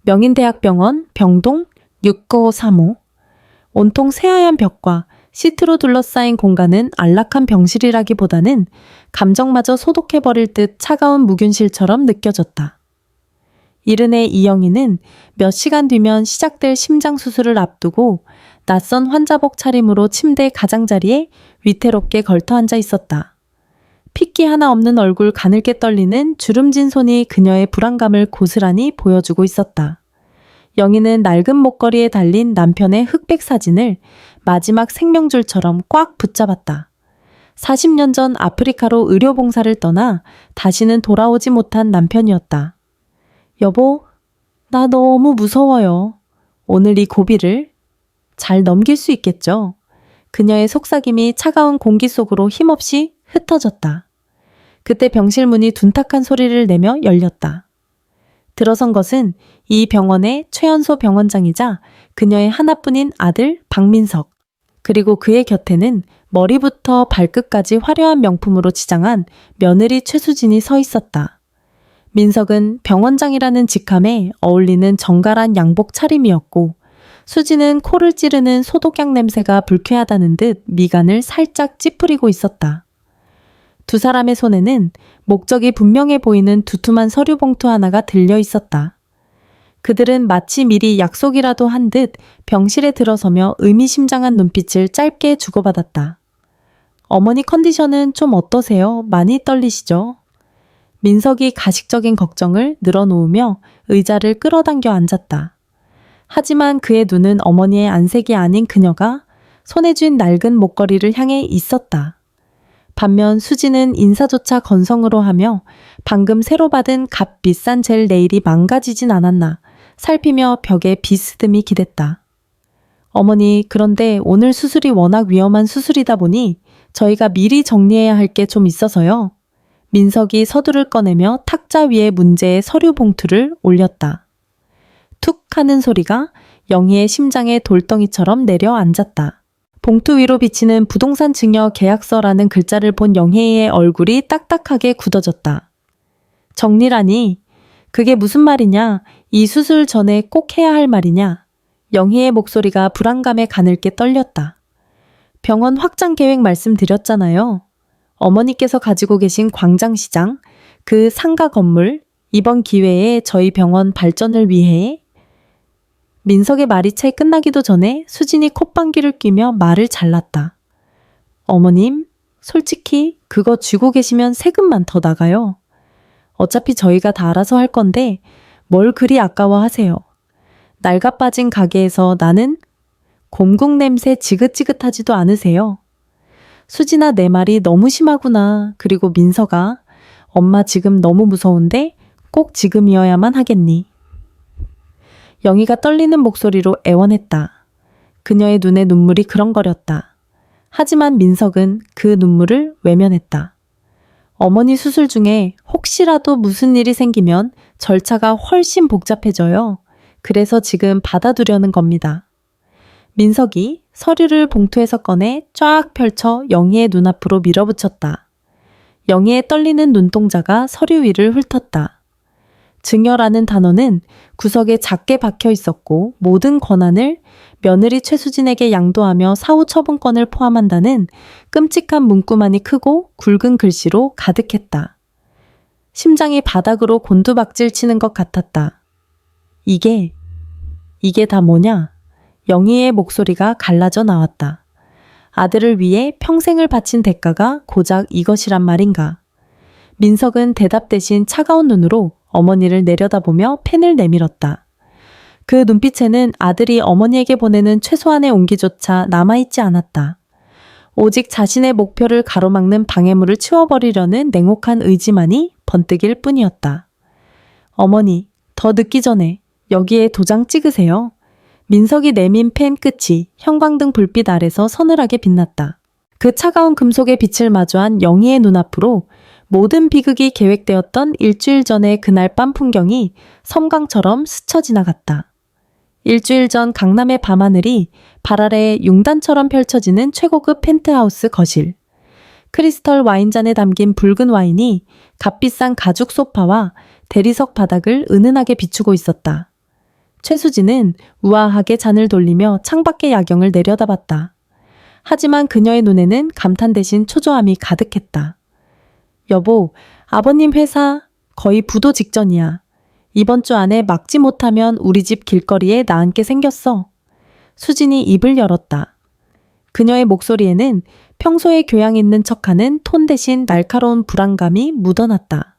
명인대학병원 병동 6935. 온통 새하얀 벽과 시트로 둘러싸인 공간은 안락한 병실이라기보다는 감정마저 소독해버릴 듯 차가운 무균실처럼 느껴졌다. 이른해 이영희는 몇 시간 뒤면 시작될 심장 수술을 앞두고 낯선 환자복 차림으로 침대 가장자리에 위태롭게 걸터 앉아 있었다. 핏기 하나 없는 얼굴 가늘게 떨리는 주름진 손이 그녀의 불안감을 고스란히 보여주고 있었다. 영희는 낡은 목걸이에 달린 남편의 흑백 사진을 마지막 생명줄처럼 꽉 붙잡았다. 40년 전 아프리카로 의료봉사를 떠나 다시는 돌아오지 못한 남편이었다. 여보, 나 너무 무서워요. 오늘 이 고비를 잘 넘길 수 있겠죠? 그녀의 속삭임이 차가운 공기 속으로 힘없이 흩어졌다. 그때 병실 문이 둔탁한 소리를 내며 열렸다. 들어선 것은 이 병원의 최연소 병원장이자 그녀의 하나뿐인 아들 박민석, 그리고 그의 곁에는 머리부터 발끝까지 화려한 명품으로 치장한 며느리 최수진이 서 있었다. 민석은 병원장이라는 직함에 어울리는 정갈한 양복 차림이었고, 수진은 코를 찌르는 소독약 냄새가 불쾌하다는 듯 미간을 살짝 찌푸리고 있었다. 두 사람의 손에는 목적이 분명해 보이는 두툼한 서류 봉투 하나가 들려 있었다. 그들은 마치 미리 약속이라도 한 듯 병실에 들어서며 의미심장한 눈빛을 짧게 주고받았다. 어머니 컨디션은 좀 어떠세요? 많이 떨리시죠? 민석이 가식적인 걱정을 늘어놓으며 의자를 끌어당겨 앉았다. 하지만 그의 눈은 어머니의 안색이 아닌 그녀가 손에 쥔 낡은 목걸이를 향해 있었다. 반면 수지는 인사조차 건성으로 하며 방금 새로 받은 값비싼 젤 네일이 망가지진 않았나 살피며 벽에 비스듬히 기댔다. 어머니, 그런데 오늘 수술이 워낙 위험한 수술이다 보니 저희가 미리 정리해야 할 게 좀 있어서요. 민석이 서두를 꺼내며 탁자 위에 문제의 서류 봉투를 올렸다. 툭 하는 소리가 영희의 심장에 돌덩이처럼 내려앉았다. 봉투 위로 비치는 부동산 증여 계약서라는 글자를 본 영희의 얼굴이 딱딱하게 굳어졌다. 정리라니? 그게 무슨 말이냐? 이 수술 전에 꼭 해야 할 말이냐? 영희의 목소리가 불안감에 가늘게 떨렸다. 병원 확장 계획 말씀드렸잖아요. 어머니께서 가지고 계신 광장시장, 그 상가 건물, 이번 기회에 저희 병원 발전을 위해. 민석의 말이 채 끝나기도 전에 수진이 콧방귀를 뀌며 말을 잘랐다. 어머님, 솔직히 그거 쥐고 계시면 세금만 더 나가요. 어차피 저희가 다 알아서 할 건데 뭘 그리 아까워하세요. 낡아 빠진 가게에서 나는 곰국 냄새 지긋지긋하지도 않으세요. 수진아, 내 말이 너무 심하구나. 그리고 민석아, 엄마 지금 너무 무서운데 꼭 지금이어야만 하겠니? 영희가 떨리는 목소리로 애원했다. 그녀의 눈에 눈물이 그렁거렸다. 하지만 민석은 그 눈물을 외면했다. 어머니 수술 중에 혹시라도 무슨 일이 생기면 절차가 훨씬 복잡해져요. 그래서 지금 받아두려는 겁니다. 민석이 서류를 봉투에서 꺼내 쫙 펼쳐 영희의 눈앞으로 밀어붙였다. 영희의 떨리는 눈동자가 서류 위를 훑었다. 증여라는 단어는 구석에 작게 박혀 있었고 모든 권한을 며느리 최수진에게 양도하며 사후 처분권을 포함한다는 끔찍한 문구만이 크고 굵은 글씨로 가득했다. 심장이 바닥으로 곤두박질 치는 것 같았다. 이게 다 뭐냐? 영희의 목소리가 갈라져 나왔다. 아들을 위해 평생을 바친 대가가 고작 이것이란 말인가? 민석은 대답 대신 차가운 눈으로 어머니를 내려다보며 펜을 내밀었다. 그 눈빛에는 아들이 어머니에게 보내는 최소한의 온기조차 남아있지 않았다. 오직 자신의 목표를 가로막는 방해물을 치워버리려는 냉혹한 의지만이 번뜩일 뿐이었다. 어머니, 더 늦기 전에 여기에 도장 찍으세요. 민석이 내민 펜 끝이 형광등 불빛 아래서 서늘하게 빛났다. 그 차가운 금속의 빛을 마주한 영희의 눈앞으로 모든 비극이 계획되었던 일주일 전의 그날 밤 풍경이 섬광처럼 스쳐 지나갔다. 일주일 전 강남의 밤하늘이 발 아래 융단처럼 펼쳐지는 최고급 펜트하우스 거실. 크리스털 와인잔에 담긴 붉은 와인이 값비싼 가죽 소파와 대리석 바닥을 은은하게 비추고 있었다. 최수진은 우아하게 잔을 돌리며 창밖의 야경을 내려다봤다. 하지만 그녀의 눈에는 감탄 대신 초조함이 가득했다. 여보, 아버님 회사 거의 부도 직전이야. 이번 주 안에 막지 못하면 우리 집 길거리에 나앉게 생겼어. 수진이 입을 열었다. 그녀의 목소리에는 평소에 교양 있는 척하는 톤 대신 날카로운 불안감이 묻어났다.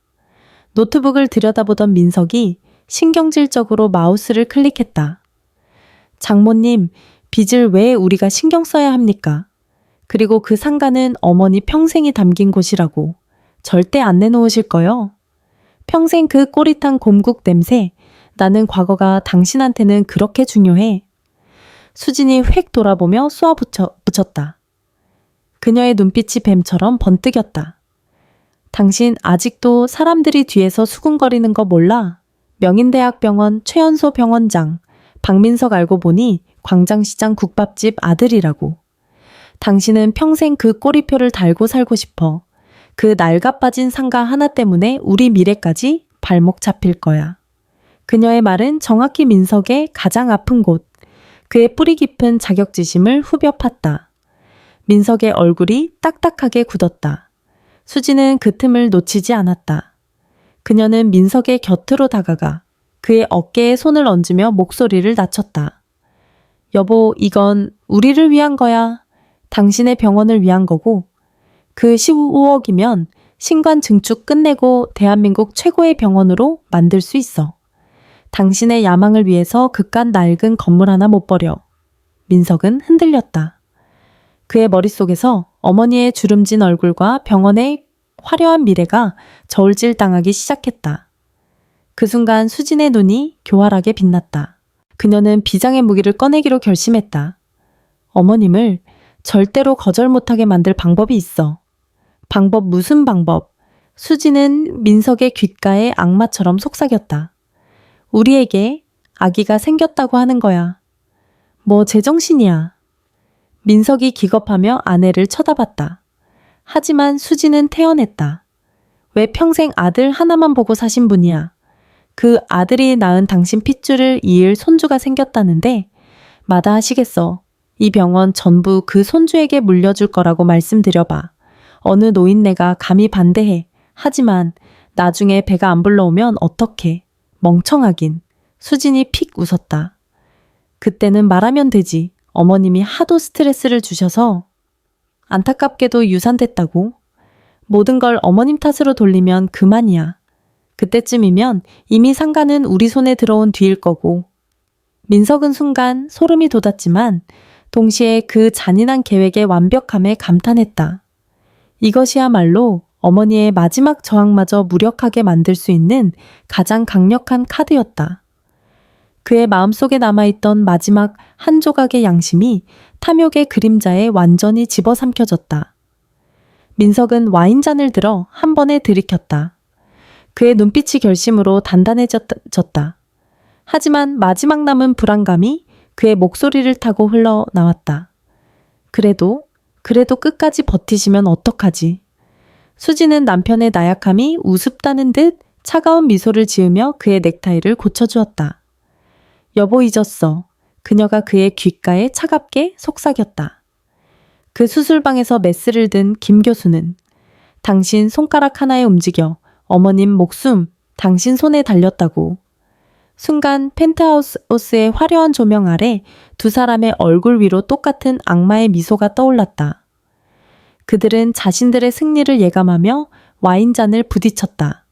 노트북을 들여다보던 민석이 신경질적으로 마우스를 클릭했다. 장모님, 빚을 왜 우리가 신경 써야 합니까? 그리고 그 상가는 어머니 평생이 담긴 곳이라고. 절대 안 내놓으실 거요? 평생 그 꼬릿한 곰국 냄새, 나는 과거가 당신한테는 그렇게 중요해. 수진이 획 돌아보며 붙였다. 그녀의 눈빛이 뱀처럼 번뜩였다. 당신 아직도 사람들이 뒤에서 수군거리는 거 몰라? 명인대학병원 최연소 병원장, 박민석 알고 보니 광장시장 국밥집 아들이라고. 당신은 평생 그 꼬리표를 달고 살고 싶어. 그 낡아빠진 상가 하나 때문에 우리 미래까지 발목 잡힐 거야. 그녀의 말은 정확히 민석의 가장 아픈 곳, 그의 뿌리 깊은 자격지심을 후벼 팠다. 민석의 얼굴이 딱딱하게 굳었다. 수지는 그 틈을 놓치지 않았다. 그녀는 민석의 곁으로 다가가 그의 어깨에 손을 얹으며 목소리를 낮췄다. 여보, 이건 우리를 위한 거야. 당신의 병원을 위한 거고, 그 15억이면 신관 증축 끝내고 대한민국 최고의 병원으로 만들 수 있어. 당신의 야망을 위해서 그깟 낡은 건물 하나 못 버려. 민석은 흔들렸다. 그의 머릿속에서 어머니의 주름진 얼굴과 병원의 화려한 미래가 저울질 당하기 시작했다. 그 순간 수진의 눈이 교활하게 빛났다. 그녀는 비장의 무기를 꺼내기로 결심했다. 어머님을 절대로 거절 못하게 만들 방법이 있어. 방법 무슨 방법? 수지는 민석의 귓가에 악마처럼 속삭였다. 우리에게 아기가 생겼다고 하는 거야. 뭐 제정신이야. 민석이 기겁하며 아내를 쳐다봤다. 하지만 수지는 태연했다. 왜 평생 아들 하나만 보고 사신 분이야. 그 아들이 낳은 당신 핏줄을 이을 손주가 생겼다는데 마다하시겠어. 이 병원 전부 그 손주에게 물려줄 거라고 말씀드려봐. 어느 노인네가 감히 반대해. 하지만 나중에 배가 안 불러오면 어떡해. 멍청하긴. 수진이 픽 웃었다. 그때는 말하면 되지. 어머님이 하도 스트레스를 주셔서. 안타깝게도 유산됐다고. 모든 걸 어머님 탓으로 돌리면 그만이야. 그때쯤이면 이미 상가는 우리 손에 들어온 뒤일 거고. 민석은 순간 소름이 돋았지만 동시에 그 잔인한 계획의 완벽함에 감탄했다. 이것이야말로 어머니의 마지막 저항마저 무력하게 만들 수 있는 가장 강력한 카드였다. 그의 마음속에 남아있던 마지막 한 조각의 양심이 탐욕의 그림자에 완전히 집어삼켜졌다. 민석은 와인잔을 들어 한 번에 들이켰다. 그의 눈빛이 결심으로 단단해졌다. 하지만 마지막 남은 불안감이 그의 목소리를 타고 흘러나왔다. 그래도 끝까지 버티시면 어떡하지? 수지는 남편의 나약함이 우습다는 듯 차가운 미소를 지으며 그의 넥타이를 고쳐주었다. 여보 잊었어. 그녀가 그의 귓가에 차갑게 속삭였다. 그 수술방에서 메스를 든 김 교수는 당신 손가락 하나에 움직여 어머님 목숨 당신 손에 달렸다고. 순간 펜트하우스의 화려한 조명 아래 두 사람의 얼굴 위로 똑같은 악마의 미소가 떠올랐다. 그들은 자신들의 승리를 예감하며 와인잔을 부딪혔다.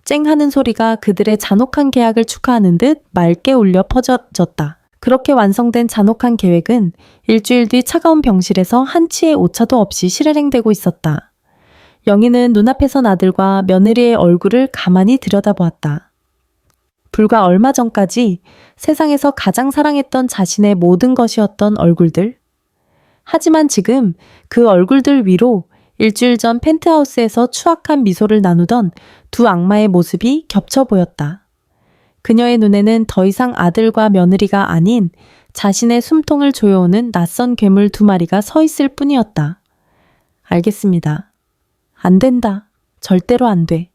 쨍 하는 소리가 그들의 잔혹한 계약을 축하하는 듯 맑게 울려 퍼져졌다. 그렇게 완성된 잔혹한 계획은 일주일 뒤 차가운 병실에서 한치의 오차도 없이 실행되고 있었다. 영희는 눈앞에 선 아들과 며느리의 얼굴을 가만히 들여다보았다. 불과 얼마 전까지 세상에서 가장 사랑했던 자신의 모든 것이었던 얼굴들. 하지만 지금 그 얼굴들 위로 일주일 전 펜트하우스에서 추악한 미소를 나누던 두 악마의 모습이 겹쳐 보였다. 그녀의 눈에는 더 이상 아들과 며느리가 아닌 자신의 숨통을 조여오는 낯선 괴물 두 마리가 서 있을 뿐이었다. 알겠습니다. 안 된다. 절대로 안 돼.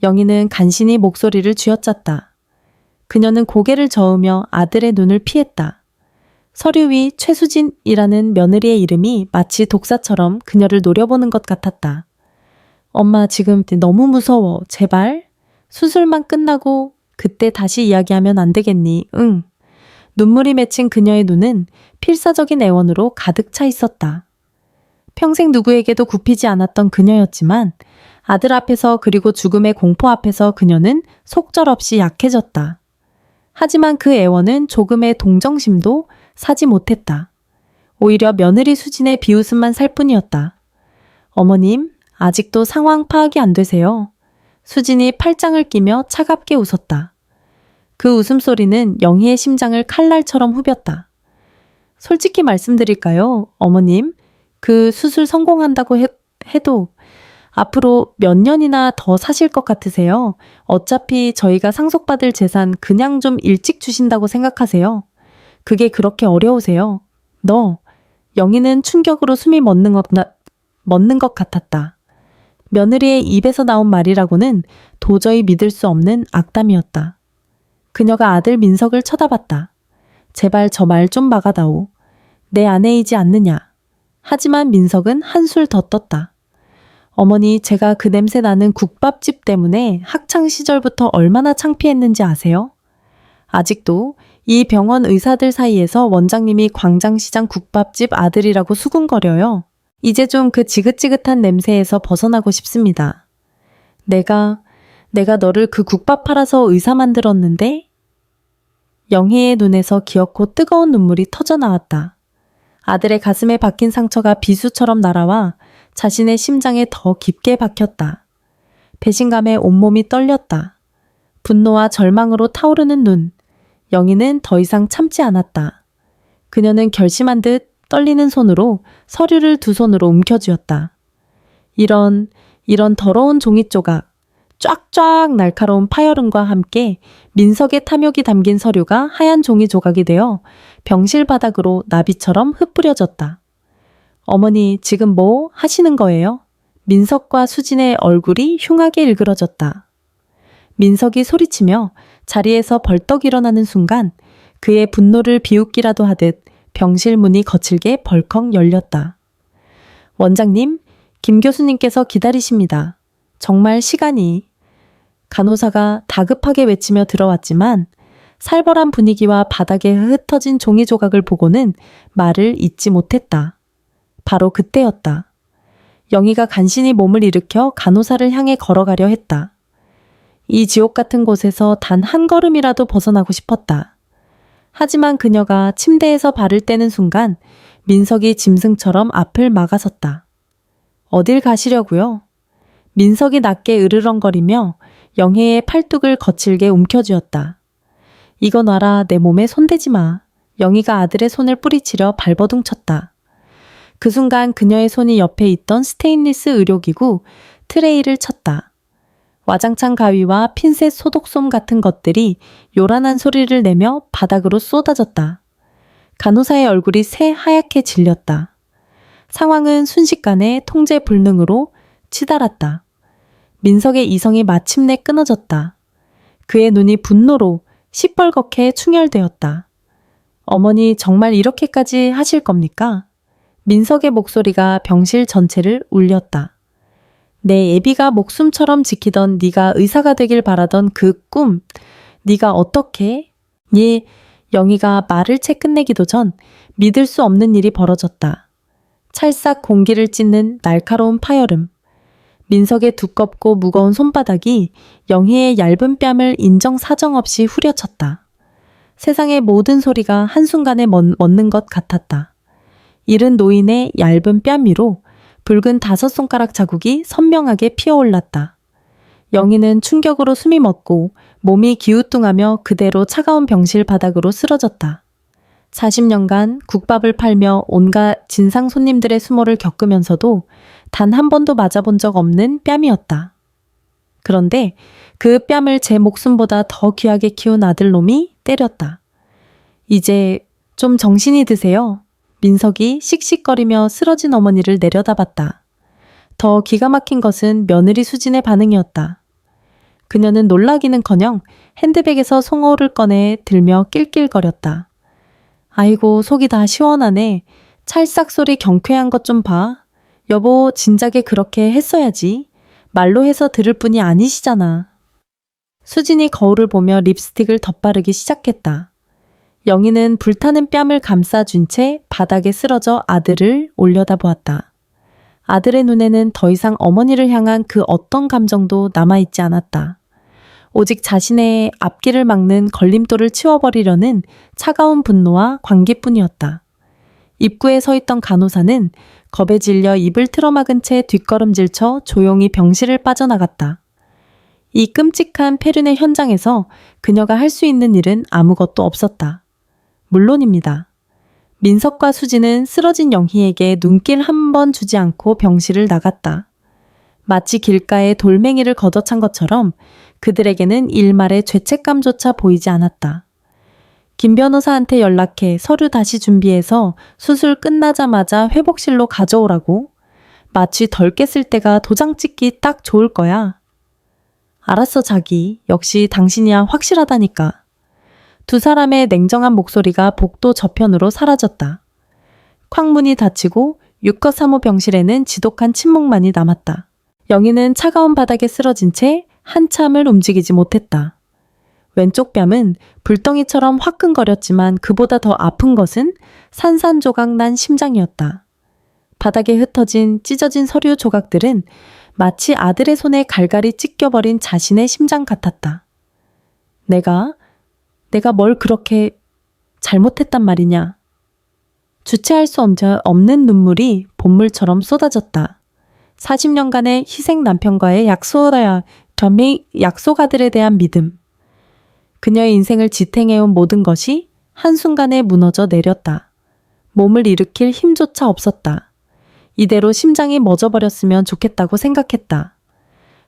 영희는 간신히 목소리를 쥐어짰다. 그녀는 고개를 저으며 아들의 눈을 피했다. 서류 위 최수진이라는 며느리의 이름이 마치 독사처럼 그녀를 노려보는 것 같았다. 엄마 지금 너무 무서워. 제발. 수술만 끝나고 그때 다시 이야기하면 안 되겠니? 응. 눈물이 맺힌 그녀의 눈은 필사적인 애원으로 가득 차 있었다. 평생 누구에게도 굽히지 않았던 그녀였지만 아들 앞에서 그리고 죽음의 공포 앞에서 그녀는 속절없이 약해졌다. 하지만 그 애원은 조금의 동정심도 사지 못했다. 오히려 며느리 수진의 비웃음만 살 뿐이었다. 어머님, 아직도 상황 파악이 안 되세요. 수진이 팔짱을 끼며 차갑게 웃었다. 그 웃음소리는 영희의 심장을 칼날처럼 후볐다. 솔직히 말씀드릴까요, 어머님? 그 수술 성공한다고 해도 앞으로 몇 년이나 더 사실 것 같으세요? 어차피 저희가 상속받을 재산 그냥 좀 일찍 주신다고 생각하세요. 그게 그렇게 어려우세요? 영희는 충격으로 숨이 멎는 것 같았다. 며느리의 입에서 나온 말이라고는 도저히 믿을 수 없는 악담이었다. 그녀가 아들 민석을 쳐다봤다. 제발 저 말 좀 막아다오. 내 아내이지 않느냐. 하지만 민석은 한술 더 떴다. 어머니, 제가 그 냄새 나는 국밥집 때문에 학창 시절부터 얼마나 창피했는지 아세요? 아직도 이 병원 의사들 사이에서 원장님이 광장시장 국밥집 아들이라고 수군거려요. 이제 좀 그 지긋지긋한 냄새에서 벗어나고 싶습니다. 내가 너를 그 국밥 팔아서 의사 만들었는데? 영희의 눈에서 기어코 뜨거운 눈물이 터져 나왔다. 아들의 가슴에 박힌 상처가 비수처럼 날아와 자신의 심장에 더 깊게 박혔다. 배신감에 온몸이 떨렸다. 분노와 절망으로 타오르는 눈. 영희는 더 이상 참지 않았다. 그녀는 결심한 듯 떨리는 손으로 서류를 두 손으로 움켜쥐었다. 이런 더러운 종이 조각, 쫙쫙 날카로운 파열음과 함께 민석의 탐욕이 담긴 서류가 하얀 종이 조각이 되어 병실 바닥으로 나비처럼 흩뿌려졌다. 어머니, 지금 뭐 하시는 거예요? 민석과 수진의 얼굴이 흉하게 일그러졌다. 민석이 소리치며 자리에서 벌떡 일어나는 순간 그의 분노를 비웃기라도 하듯 병실 문이 거칠게 벌컥 열렸다. 원장님, 김 교수님께서 기다리십니다. 정말 시간이. 간호사가 다급하게 외치며 들어왔지만 살벌한 분위기와 바닥에 흩어진 종이 조각을 보고는 말을 잇지 못했다. 바로 그때였다. 영희가 간신히 몸을 일으켜 간호사를 향해 걸어가려 했다. 이 지옥 같은 곳에서 단 한 걸음이라도 벗어나고 싶었다. 하지만 그녀가 침대에서 발을 떼는 순간 민석이 짐승처럼 앞을 막아섰다. 어딜 가시려고요? 민석이 낮게 으르렁거리며 영희의 팔뚝을 거칠게 움켜쥐었다. 이거 놔라, 내 몸에 손대지 마. 영희가 아들의 손을 뿌리치려 발버둥쳤다. 그 순간 그녀의 손이 옆에 있던 스테인리스 의료기구 트레이를 쳤다. 와장창 가위와 핀셋 소독솜 같은 것들이 요란한 소리를 내며 바닥으로 쏟아졌다. 간호사의 얼굴이 새하얗게 질렸다. 상황은 순식간에 통제 불능으로 치달았다. 민석의 이성이 마침내 끊어졌다. 그의 눈이 분노로 시뻘겋게 충혈되었다. 어머니, 정말 이렇게까지 하실 겁니까? 민석의 목소리가 병실 전체를 울렸다. 내 애비가 목숨처럼 지키던 네가 의사가 되길 바라던 그 꿈, 네가 어떻게? 영희가 말을 채 끝내기도 전 믿을 수 없는 일이 벌어졌다. 찰싹 공기를 찢는 날카로운 파열음. 민석의 두껍고 무거운 손바닥이 영희의 얇은 뺨을 인정사정 없이 후려쳤다. 세상의 모든 소리가 한순간에 멎는 것 같았다. 이른 노인의 얇은 뺨 위로 붉은 5손가락 자국이 선명하게 피어올랐다. 영희는 충격으로 숨이 멎고 몸이 기우뚱하며 그대로 차가운 병실 바닥으로 쓰러졌다. 40년간 국밥을 팔며 온갖 진상 손님들의 수모를 겪으면서도 단 한 번도 맞아본 적 없는 뺨이었다. 그런데 그 뺨을 제 목숨보다 더 귀하게 키운 아들놈이 때렸다. 이제 좀 정신이 드세요. 민석이 씩씩거리며 쓰러진 어머니를 내려다봤다. 더 기가 막힌 것은 며느리 수진의 반응이었다. 그녀는 놀라기는커녕 핸드백에서 송어를 꺼내 들며 낄낄거렸다. 아이고, 속이 다 시원하네. 찰싹 소리 경쾌한 것 좀 봐. 여보, 진작에 그렇게 했어야지. 말로 해서 들을 뿐이 아니시잖아. 수진이 거울을 보며 립스틱을 덧바르기 시작했다. 영희는 불타는 뺨을 감싸준 채 바닥에 쓰러져 아들을 올려다보았다. 아들의 눈에는 더 이상 어머니를 향한 그 어떤 감정도 남아있지 않았다. 오직 자신의 앞길을 막는 걸림돌을 치워버리려는 차가운 분노와 관계뿐이었다. 입구에 서 있던 간호사는 겁에 질려 입을 틀어막은 채 뒷걸음질쳐 조용히 병실을 빠져나갔다. 이 끔찍한 폐륜의 현장에서 그녀가 할 수 있는 일은 아무것도 없었다. 물론입니다. 민석과 수지는 쓰러진 영희에게 눈길 한 번 주지 않고 병실을 나갔다. 마치 길가에 돌멩이를 걷어찬 것처럼 그들에게는 일말의 죄책감조차 보이지 않았다. 김 변호사한테 연락해 서류 다시 준비해서 수술 끝나자마자 회복실로 가져오라고. 마취 덜 깼을 때가 도장 찍기 딱 좋을 거야. 알았어, 자기. 역시 당신이야 확실하다니까. 두 사람의 냉정한 목소리가 복도 저편으로 사라졌다. 쾅문이 닫히고 6거3호 병실에는 지독한 침묵만이 남았다. 영희는 차가운 바닥에 쓰러진 채 한참을 움직이지 못했다. 왼쪽 뺨은 불덩이처럼 화끈거렸지만 그보다 더 아픈 것은 산산조각 난 심장이었다. 바닥에 흩어진 찢어진 서류 조각들은 마치 아들의 손에 갈갈이 찢겨버린 자신의 심장 같았다. 내가 뭘 그렇게 잘못했단 말이냐. 주체할 수 없는 눈물이 본물처럼 쏟아졌다. 40년간의 희생 남편과의 약속아들에 대한 믿음. 그녀의 인생을 지탱해온 모든 것이 한순간에 무너져 내렸다. 몸을 일으킬 힘조차 없었다. 이대로 심장이 멎어버렸으면 좋겠다고 생각했다.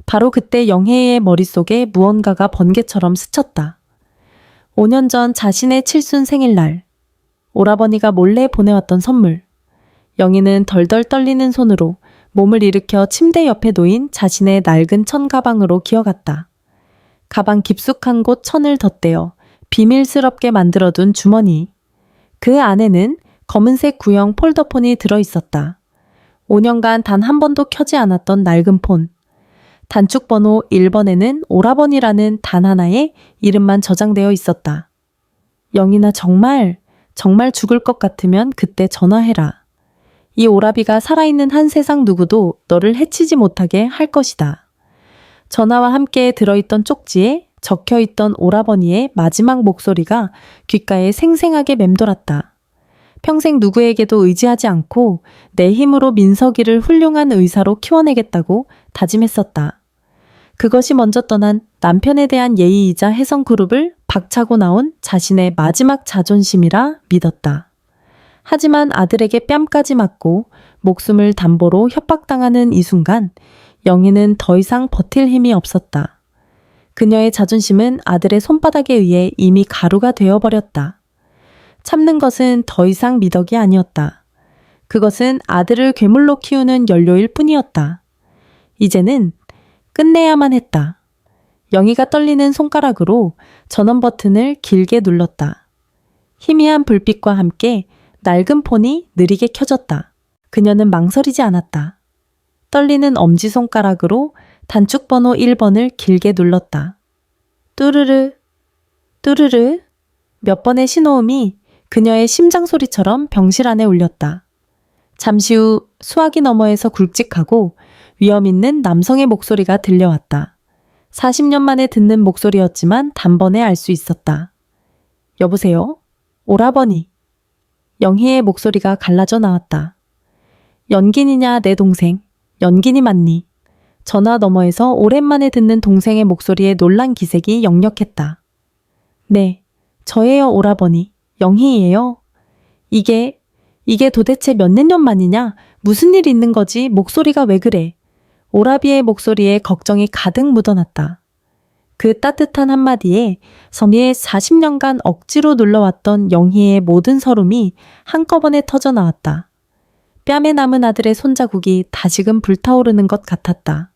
바로 그때 영혜의 머릿속에 무언가가 번개처럼 스쳤다. 5년 전 자신의 칠순 생일날, 오라버니가 몰래 보내왔던 선물. 영희는 덜덜 떨리는 손으로 몸을 일으켜 침대 옆에 놓인 자신의 낡은 천 가방으로 기어갔다. 가방 깊숙한 곳 천을 덧대어 비밀스럽게 만들어둔 주머니. 그 안에는 검은색 구형 폴더폰이 들어있었다. 5년간 단 한 번도 켜지 않았던 낡은 폰. 단축 번호 1번에는 오라버니라는 단 하나의 이름만 저장되어 있었다. 영희나 정말 죽을 것 같으면 그때 전화해라. 이 오라비가 살아있는 한 세상 누구도 너를 해치지 못하게 할 것이다. 전화와 함께 들어있던 쪽지에 적혀있던 오라버니의 마지막 목소리가 귓가에 생생하게 맴돌았다. 평생 누구에게도 의지하지 않고 내 힘으로 민석이를 훌륭한 의사로 키워내겠다고 다짐했었다. 그것이 먼저 떠난 남편에 대한 예의이자 혜성그룹을 박차고 나온 자신의 마지막 자존심이라 믿었다. 하지만 아들에게 뺨까지 맞고 목숨을 담보로 협박당하는 이 순간 영희는 더 이상 버틸 힘이 없었다. 그녀의 자존심은 아들의 손바닥에 의해 이미 가루가 되어버렸다. 참는 것은 더 이상 미덕이 아니었다. 그것은 아들을 괴물로 키우는 연료일 뿐이었다. 이제는 끝내야만 했다. 영희가 떨리는 손가락으로 전원 버튼을 길게 눌렀다. 희미한 불빛과 함께 낡은 폰이 느리게 켜졌다. 그녀는 망설이지 않았다. 떨리는 엄지손가락으로 단축번호 1번을 길게 눌렀다. 뚜르르, 뚜르르. 몇 번의 신호음이 그녀의 심장 소리처럼 병실 안에 울렸다. 잠시 후 수화기 너머에서 굵직하고 위험 있는 남성의 목소리가 들려왔다. 40년 만에 듣는 목소리였지만 단번에 알 수 있었다. 여보세요? 오라버니. 영희의 목소리가 갈라져 나왔다. 연긴이냐 내 동생. 연긴이 맞니? 전화 너머에서 오랜만에 듣는 동생의 목소리에 놀란 기색이 역력했다. 네, 저예요 오라버니. 영희예요. 이게 도대체 몇 년 만이냐? 무슨 일 있는 거지? 목소리가 왜 그래? 오라비의 목소리에 걱정이 가득 묻어났다. 그 따뜻한 한마디에 선희의 40년간 억지로 눌러왔던 영희의 모든 서름이 한꺼번에 터져 나왔다. 뺨에 남은 아들의 손자국이 다시금 불타오르는 것 같았다.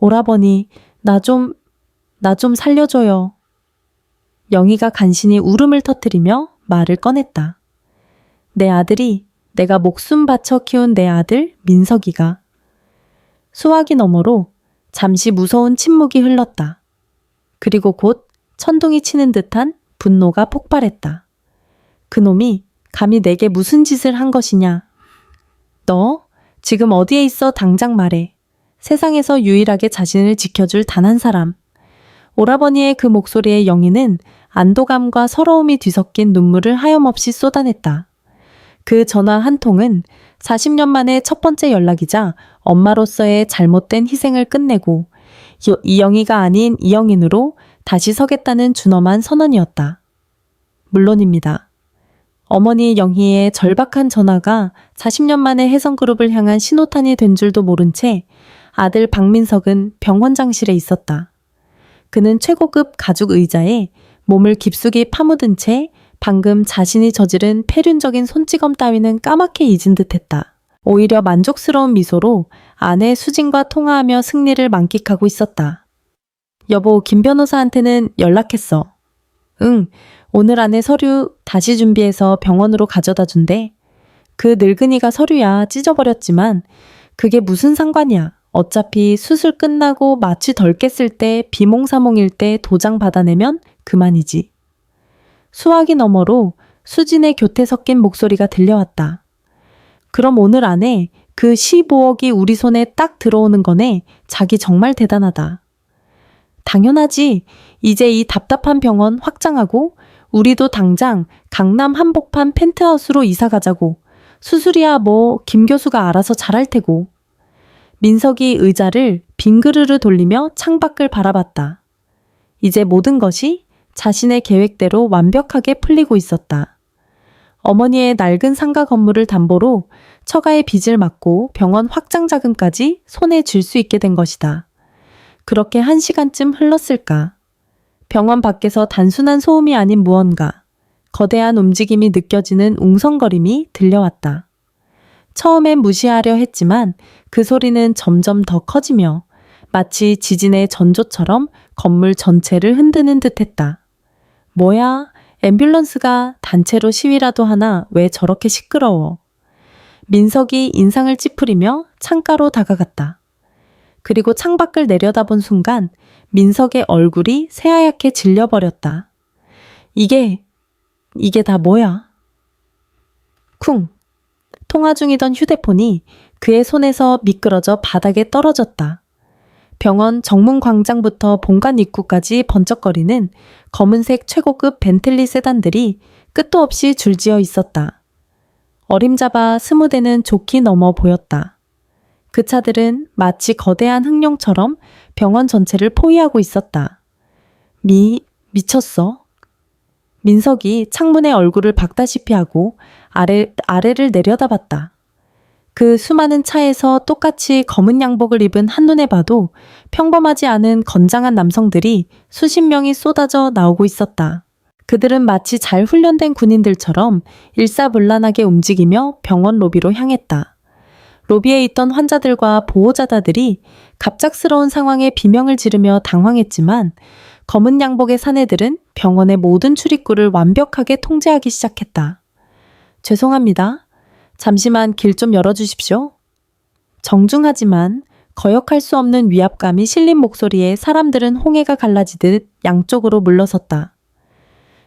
오라버니, 나 좀 나 좀 살려줘요. 영희가 간신히 울음을 터뜨리며 말을 꺼냈다. 내 아들이, 내가 목숨 바쳐 키운 내 아들 민석이가. 수화기 너머로 잠시 무서운 침묵이 흘렀다. 그리고 곧 천둥이 치는 듯한 분노가 폭발했다. 그놈이 감히 내게 무슨 짓을 한 것이냐. 너 지금 어디에 있어 당장 말해. 세상에서 유일하게 자신을 지켜줄 단 한 사람. 오라버니의 그 목소리에 영희는 안도감과 서러움이 뒤섞인 눈물을 하염없이 쏟아냈다. 그 전화 한 통은 40년 만에 첫 번째 연락이자 엄마로서의 잘못된 희생을 끝내고 이영희가 아닌 이영인으로 다시 서겠다는 준엄한 선언이었다. 물론입니다. 어머니 영희의 절박한 전화가 40년 만에 혜성그룹을 향한 신호탄이 된 줄도 모른 채 아들 박민석은 병원장실에 있었다. 그는 최고급 가죽 의자에 몸을 깊숙이 파묻은 채 방금 자신이 저지른 폐륜적인 손찌검 따위는 까맣게 잊은 듯했다. 오히려 만족스러운 미소로 아내 수진과 통화하며 승리를 만끽하고 있었다. 여보, 김 변호사한테는 연락했어. 응, 오늘 안에 서류 다시 준비해서 병원으로 가져다 준대. 그 늙은이가 서류야 찢어버렸지만 그게 무슨 상관이야. 어차피 수술 끝나고 마취 덜 깼을 때 비몽사몽일 때 도장 받아내면 그만이지. 수화기 너머로 수진의 교태 섞인 목소리가 들려왔다. 그럼 오늘 안에 그 15억이 우리 손에 딱 들어오는 거네. 자기 정말 대단하다. 당연하지. 이제 이 답답한 병원 확장하고 우리도 당장 강남 한복판 펜트하우스로 이사 가자고. 수술이야 뭐 김 교수가 알아서 잘할 테고. 민석이 의자를 빙그르르 돌리며 창밖을 바라봤다. 이제 모든 것이 자신의 계획대로 완벽하게 풀리고 있었다. 어머니의 낡은 상가 건물을 담보로 처가의 빚을 막고 병원 확장 자금까지 손에 쥘 수 있게 된 것이다. 그렇게 1시간쯤 흘렀을까. 병원 밖에서 단순한 소음이 아닌 무언가, 거대한 움직임이 느껴지는 웅성거림이 들려왔다. 처음엔 무시하려 했지만 그 소리는 점점 더 커지며 마치 지진의 전조처럼 건물 전체를 흔드는 듯했다. 뭐야? 앰뷸런스가 단체로 시위라도 하나 왜 저렇게 시끄러워? 민석이 인상을 찌푸리며 창가로 다가갔다. 그리고 창밖을 내려다본 순간 민석의 얼굴이 새하얗게 질려버렸다. 이게 다 뭐야? 쿵! 통화 중이던 휴대폰이 그의 손에서 미끄러져 바닥에 떨어졌다. 병원 정문 광장부터 본관 입구까지 번쩍거리는 검은색 최고급 벤틀리 세단들이 끝도 없이 줄지어 있었다. 어림잡아 20대는 좋게 넘어 보였다. 그 차들은 마치 거대한 흑룡처럼 병원 전체를 포위하고 있었다. 미쳤어? 민석이 창문에 얼굴을 박다시피 하고 아래를 내려다봤다. 그 수많은 차에서 똑같이 검은 양복을 입은 한눈에 봐도 평범하지 않은 건장한 남성들이 수십 명이 쏟아져 나오고 있었다. 그들은 마치 잘 훈련된 군인들처럼 일사불란하게 움직이며 병원 로비로 향했다. 로비에 있던 환자들과 보호자다들이 갑작스러운 상황에 비명을 지르며 당황했지만 검은 양복의 사내들은 병원의 모든 출입구를 완벽하게 통제하기 시작했다. 죄송합니다. 잠시만 길 좀 열어주십시오. 정중하지만 거역할 수 없는 위압감이 실린 목소리에 사람들은 홍해가 갈라지듯 양쪽으로 물러섰다.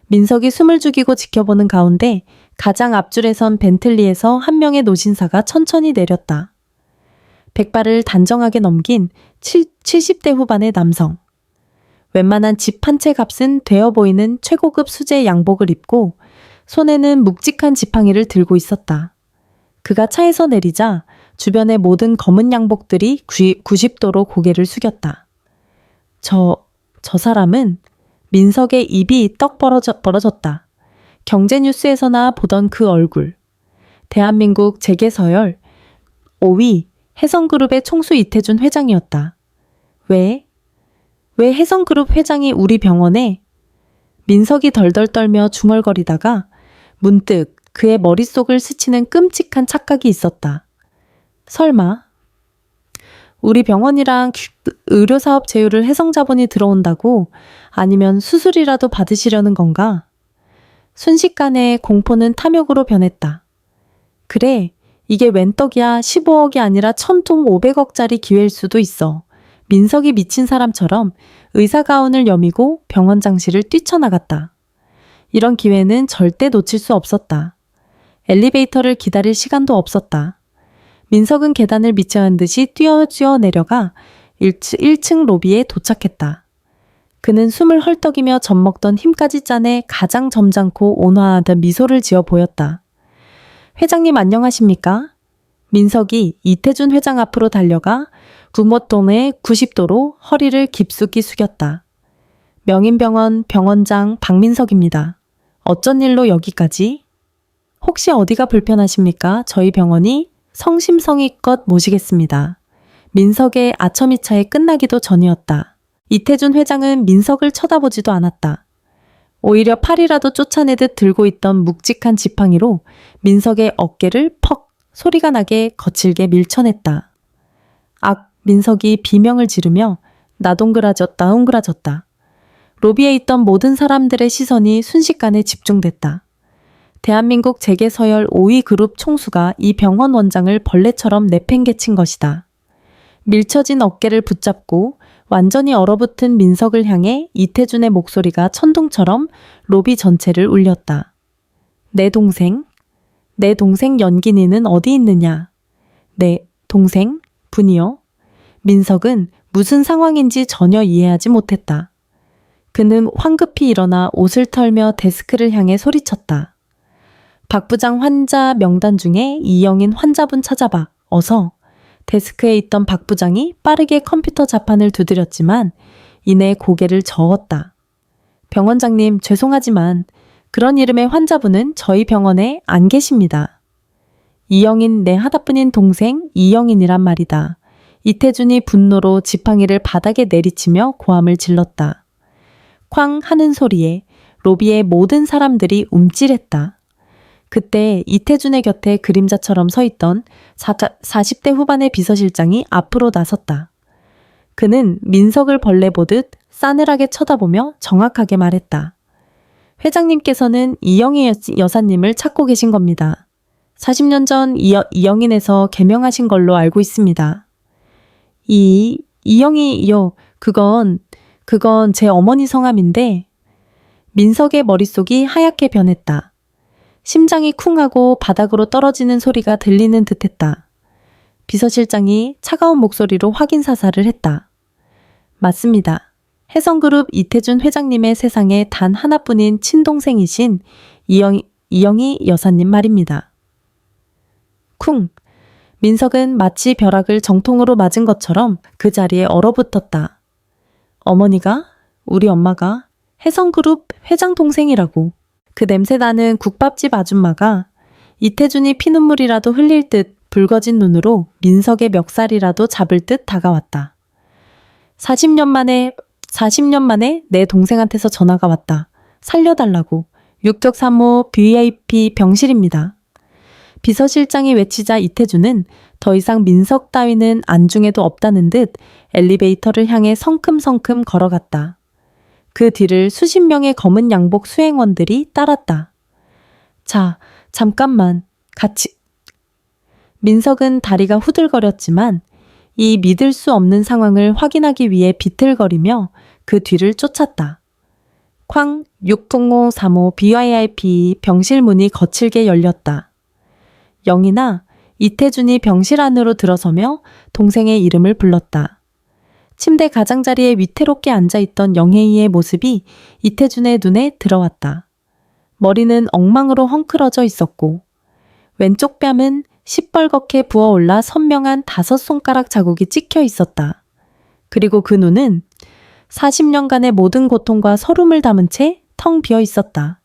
민석이 숨을 죽이고 지켜보는 가운데 가장 앞줄에 선 벤틀리에서 한 명의 노신사가 천천히 내렸다. 백발을 단정하게 넘긴 70대 후반의 남성. 웬만한 집 한 채 값은 되어 보이는 최고급 수제 양복을 입고 손에는 묵직한 지팡이를 들고 있었다. 그가 차에서 내리자 주변의 모든 검은 양복들이 90도로 고개를 숙였다. 저 사람은 민석의 입이 떡 벌어졌다. 경제뉴스에서나 보던 그 얼굴. 대한민국 재계서열 5위 혜성그룹의 총수 이태준 회장이었다. 왜 혜성그룹 회장이 우리 병원에? 민석이 덜덜 떨며 중얼거리다가 문득 그의 머릿속을 스치는 끔찍한 착각이 있었다. 설마 우리 병원이랑 의료사업 제휴를 해성자본이 들어온다고? 아니면 수술이라도 받으시려는 건가? 순식간에 공포는 탐욕으로 변했다. 그래, 이게 웬 떡이야. 15억이 아니라 1,500억짜리 기회일 수도 있어. 민석이 미친 사람처럼 의사 가운을 여미고 병원장실을 뛰쳐나갔다. 이런 기회는 절대 놓칠 수 없었다. 엘리베이터를 기다릴 시간도 없었다. 민석은 계단을 미쳐한 듯이 뛰어 내려가 1층 로비에 도착했다. 그는 숨을 헐떡이며 젖먹던 힘까지 짜내 가장 점잖고 온화하던 미소를 지어 보였다. 회장님 안녕하십니까? 민석이 이태준 회장 앞으로 달려가 구모돈의 90도로 허리를 깊숙이 숙였다. 명인병원 병원장 박민석입니다. 어쩐 일로 여기까지? 혹시 어디가 불편하십니까? 저희 병원이 성심성의껏 모시겠습니다. 민석의 아첨이차에 끝나기도 전이었다. 이태준 회장은 민석을 쳐다보지도 않았다. 오히려 팔이라도 쫓아내듯 들고 있던 묵직한 지팡이로 민석의 어깨를 퍽 소리가 나게 거칠게 밀쳐냈다. 민석이 비명을 지르며 나동그라졌다. 로비에 있던 모든 사람들의 시선이 순식간에 집중됐다. 대한민국 재계서열 5위 그룹 총수가 이 병원 원장을 벌레처럼 내팽개친 것이다. 밀쳐진 어깨를 붙잡고 완전히 얼어붙은 민석을 향해 이태준의 목소리가 천둥처럼 로비 전체를 울렸다. 내 동생 연기니는 어디 있느냐? 내 동생? 분이요? 민석은 무슨 상황인지 전혀 이해하지 못했다. 그는 황급히 일어나 옷을 털며 데스크를 향해 소리쳤다. 박 부장 환자 명단 중에 이영인 환자분 찾아봐. 어서. 데스크에 있던 박 부장이 빠르게 컴퓨터 자판을 두드렸지만 이내 고개를 저었다. 병원장님 죄송하지만 그런 이름의 환자분은 저희 병원에 안 계십니다. 이영인 내 하나뿐인 동생 이영인이란 말이다. 이태준이 분노로 지팡이를 바닥에 내리치며 고함을 질렀다. 쾅 하는 소리에 로비의 모든 사람들이 움찔했다. 그때 이태준의 곁에 그림자처럼 서 있던 40대 후반의 비서실장이 앞으로 나섰다. 그는 민석을 벌레 보듯 싸늘하게 쳐다보며 정확하게 말했다. 회장님께서는 이영희 여사님을 찾고 계신 겁니다. 40년 전 이영인에서 개명하신 걸로 알고 있습니다. 이영희요. 그건 제 어머니 성함인데. 민석의 머릿속이 하얗게 변했다. 심장이 쿵하고 바닥으로 떨어지는 소리가 들리는 듯했다. 비서실장이 차가운 목소리로 확인 사살을 했다. 맞습니다. 해성그룹 이태준 회장님의 세상에 단 하나뿐인 친동생이신 이영희 여사님 말입니다. 쿵! 민석은 마치 벼락을 정통으로 맞은 것처럼 그 자리에 얼어붙었다. 어머니가? 우리 엄마가? 해성그룹 회장 동생이라고. 그 냄새나는 국밥집 아줌마가 이태준이 피눈물이라도 흘릴 듯 붉어진 눈으로 민석의 멱살이라도 잡을 듯 다가왔다. 40년 만에 내 동생한테서 전화가 왔다. 살려달라고. 603호 VIP 병실입니다. 비서실장이 외치자 이태준은 더 이상 민석 따위는 안중에도 없다는 듯 엘리베이터를 향해 성큼성큼 걸어갔다. 그 뒤를 수십 명의 검은 양복 수행원들이 따랐다. 자, 잠깐만, 같이. 민석은 다리가 후들거렸지만 이 믿을 수 없는 상황을 확인하기 위해 비틀거리며 그 뒤를 쫓았다. 쾅 60535 BYIP 병실 문이 거칠게 열렸다. 영희나 이태준이 병실 안으로 들어서며 동생의 이름을 불렀다. 침대 가장자리에 위태롭게 앉아있던 영혜이의 모습이 이태준의 눈에 들어왔다. 머리는 엉망으로 헝클어져 있었고 왼쪽 뺨은 시뻘겋게 부어올라 선명한 5손가락 자국이 찍혀 있었다. 그리고 그 눈은 40년간의 모든 고통과 서름을 담은 채 텅 비어 있었다.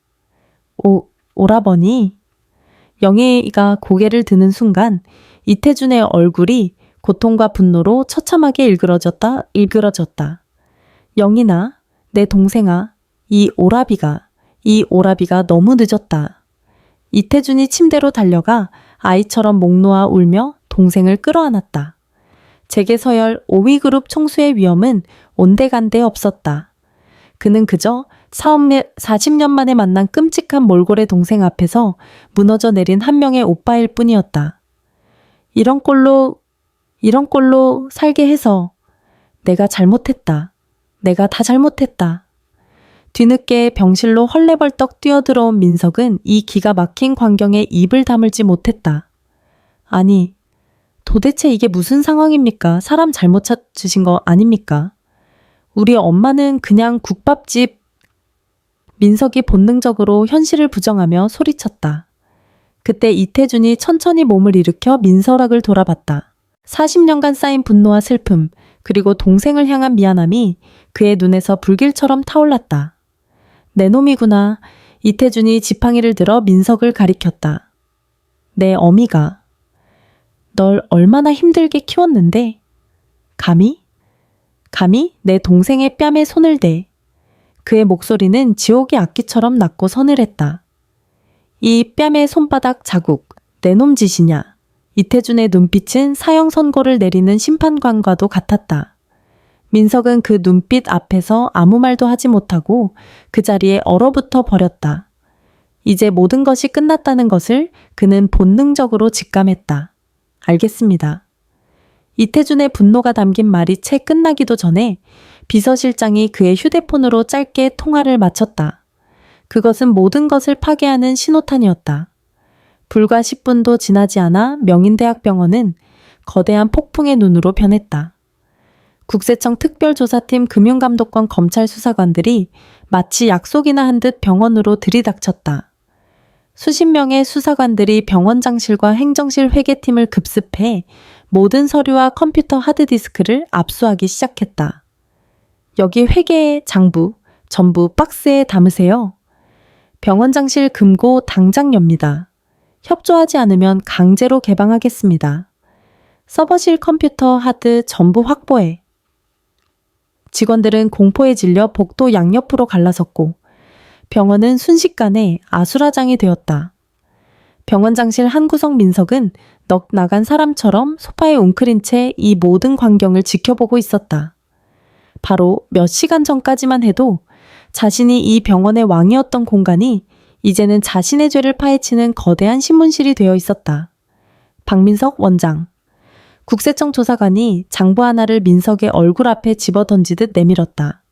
오라버니? 영혜이가 고개를 드는 순간 이태준의 얼굴이 고통과 분노로 처참하게 일그러졌다. 영희나, 내 동생아, 이 오라비가 너무 늦었다. 이태준이 침대로 달려가 아이처럼 목 놓아 울며 동생을 끌어안았다. 재계서열 5위 그룹 총수의 위험은 온데간데 없었다. 그는 그저 40년 만에 만난 끔찍한 몰골의 동생 앞에서 무너져 내린 한 명의 오빠일 뿐이었다. 이런 꼴로 살게 해서 내가 잘못했다. 내가 다 잘못했다. 뒤늦게 병실로 헐레벌떡 뛰어들어온 민석은 이 기가 막힌 광경에 입을 다물지 못했다. 아니, 도대체 이게 무슨 상황입니까? 사람 잘못 찾으신 거 아닙니까? 우리 엄마는 그냥 국밥집. 민석이 본능적으로 현실을 부정하며 소리쳤다. 그때 이태준이 천천히 몸을 일으켜 민서락을 돌아봤다. 40년간 쌓인 분노와 슬픔, 그리고 동생을 향한 미안함이 그의 눈에서 불길처럼 타올랐다. 내 놈이구나. 이태준이 지팡이를 들어 민석을 가리켰다. 내 어미가 널 얼마나 힘들게 키웠는데 감히 내 동생의 뺨에 손을 대. 그의 목소리는 지옥의 악기처럼 낮고 서늘했다. 이 뺨의 손바닥 자국, 내 놈 짓이냐. 이태준의 눈빛은 사형 선고를 내리는 심판관과도 같았다. 민석은 그 눈빛 앞에서 아무 말도 하지 못하고 그 자리에 얼어붙어 버렸다. 이제 모든 것이 끝났다는 것을 그는 본능적으로 직감했다. 알겠습니다. 이태준의 분노가 담긴 말이 채 끝나기도 전에 비서실장이 그의 휴대폰으로 짧게 통화를 마쳤다. 그것은 모든 것을 파괴하는 신호탄이었다. 불과 10분도 지나지 않아 명인대학병원은 거대한 폭풍의 눈으로 변했다. 국세청 특별조사팀 금융감독관 검찰 수사관들이 마치 약속이나 한 듯 병원으로 들이닥쳤다. 수십 명의 수사관들이 병원장실과 행정실 회계팀을 급습해 모든 서류와 컴퓨터 하드디스크를 압수하기 시작했다. 여기 회계 장부 전부 박스에 담으세요. 병원장실 금고 당장 엽니다. 협조하지 않으면 강제로 개방하겠습니다. 서버실 컴퓨터 하드 전부 확보해. 직원들은 공포에 질려 복도 양옆으로 갈라섰고 병원은 순식간에 아수라장이 되었다. 병원장실 한 구석 민석은 넋 나간 사람처럼 소파에 웅크린 채 이 모든 광경을 지켜보고 있었다. 바로 몇 시간 전까지만 해도 자신이 이 병원의 왕이었던 공간이 이제는 자신의 죄를 파헤치는 거대한 신문실이 되어 있었다. 박민석 원장. 국세청 조사관이 장부 하나를 민석의 얼굴 앞에 집어던지듯 내밀었다.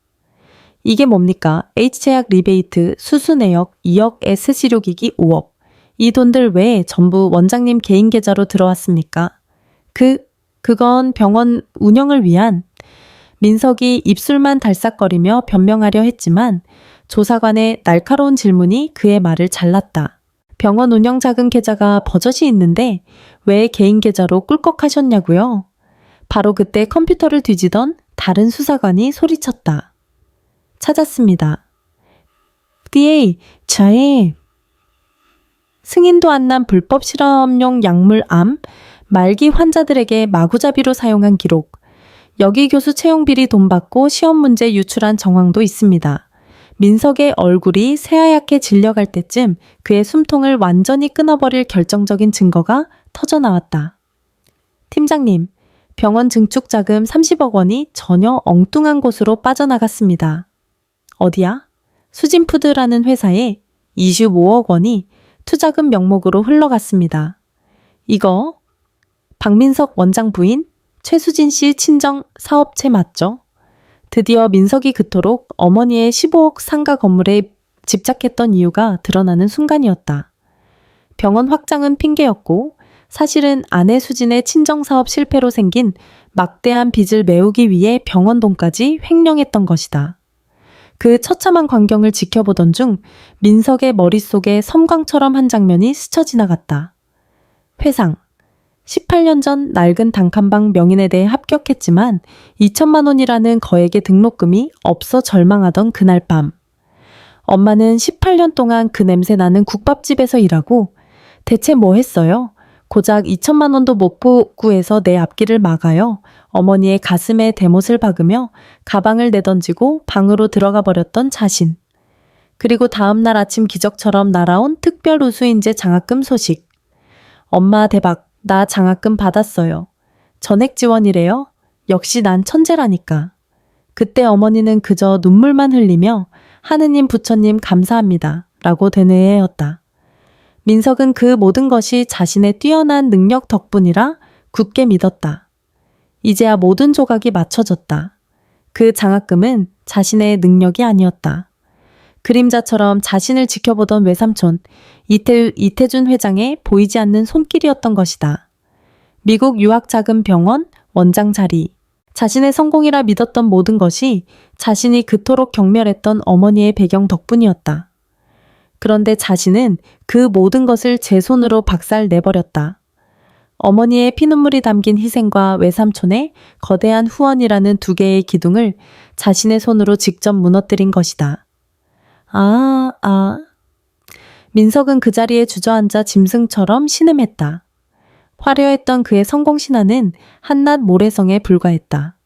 이게 뭡니까? H제약 리베이트, 수수 내역 2억, S시료기기 5억. 이 돈들 왜 전부 원장님 개인 계좌로 들어왔습니까? 그건 병원 운영을 위한. 민석이 입술만 달싹거리며 변명하려 했지만 조사관의 날카로운 질문이 그의 말을 잘랐다. 병원 운영 자금 계좌가 버젓이 있는데 왜 개인 계좌로 꿀꺽하셨냐고요? 바로 그때 컴퓨터를 뒤지던 다른 수사관이 소리쳤다. 찾았습니다. FDA, 저의 승인도 안 난 불법 실험용 약물 암, 말기 환자들에게 마구잡이로 사용한 기록, 여기 교수 채용 비리 돈 받고 시험 문제 유출한 정황도 있습니다. 민석의 얼굴이 새하얗게 질려갈 때쯤 그의 숨통을 완전히 끊어버릴 결정적인 증거가 터져나왔다. 팀장님, 병원 증축 자금 30억 원이 전혀 엉뚱한 곳으로 빠져나갔습니다. 어디야? 수진푸드라는 회사에 25억 원이 투자금 명목으로 흘러갔습니다. 이거 박민석 원장 부인 최수진 씨 친정 사업체 맞죠? 드디어 민석이 그토록 어머니의 15억 상가 건물에 집착했던 이유가 드러나는 순간이었다. 병원 확장은 핑계였고 사실은 아내 수진의 친정사업 실패로 생긴 막대한 빚을 메우기 위해 병원 돈까지 횡령했던 것이다. 그 처참한 광경을 지켜보던 중 민석의 머릿속에 섬광처럼 한 장면이 스쳐 지나갔다. 회상. 18년 전 낡은 단칸방 명인에 대해 합격했지만 2천만 원이라는 거액의 등록금이 없어 절망하던 그날 밤. 엄마는 18년 동안 그 냄새 나는 국밥집에서 일하고 대체 뭐 했어요? 고작 2천만 원도 못 구해서 내 앞길을 막아요. 어머니의 가슴에 대못을 박으며 가방을 내던지고 방으로 들어가 버렸던 자신. 그리고 다음날 아침 기적처럼 날아온 특별 우수인재 장학금 소식. 엄마 대박, 나 장학금 받았어요. 전액 지원이래요. 역시 난 천재라니까. 그때 어머니는 그저 눈물만 흘리며 하느님 부처님 감사합니다 라고 되뇌었다. 민석은 그 모든 것이 자신의 뛰어난 능력 덕분이라 굳게 믿었다. 이제야 모든 조각이 맞춰졌다. 그 장학금은 자신의 능력이 아니었다. 그림자처럼 자신을 지켜보던 외삼촌 이태준 회장의 보이지 않는 손길이었던 것이다. 미국 유학자금병원 원장 자리, 자신의 성공이라 믿었던 모든 것이 자신이 그토록 경멸했던 어머니의 배경 덕분이었다. 그런데 자신은 그 모든 것을 제 손으로 박살내버렸다. 어머니의 피눈물이 담긴 희생과 외삼촌의 거대한 후원이라는 두 개의 기둥을 자신의 손으로 직접 무너뜨린 것이다. 민석은 그 자리에 주저앉아 짐승처럼 신음했다. 화려했던 그의 성공 신화는 한낱 모래성에 불과했다.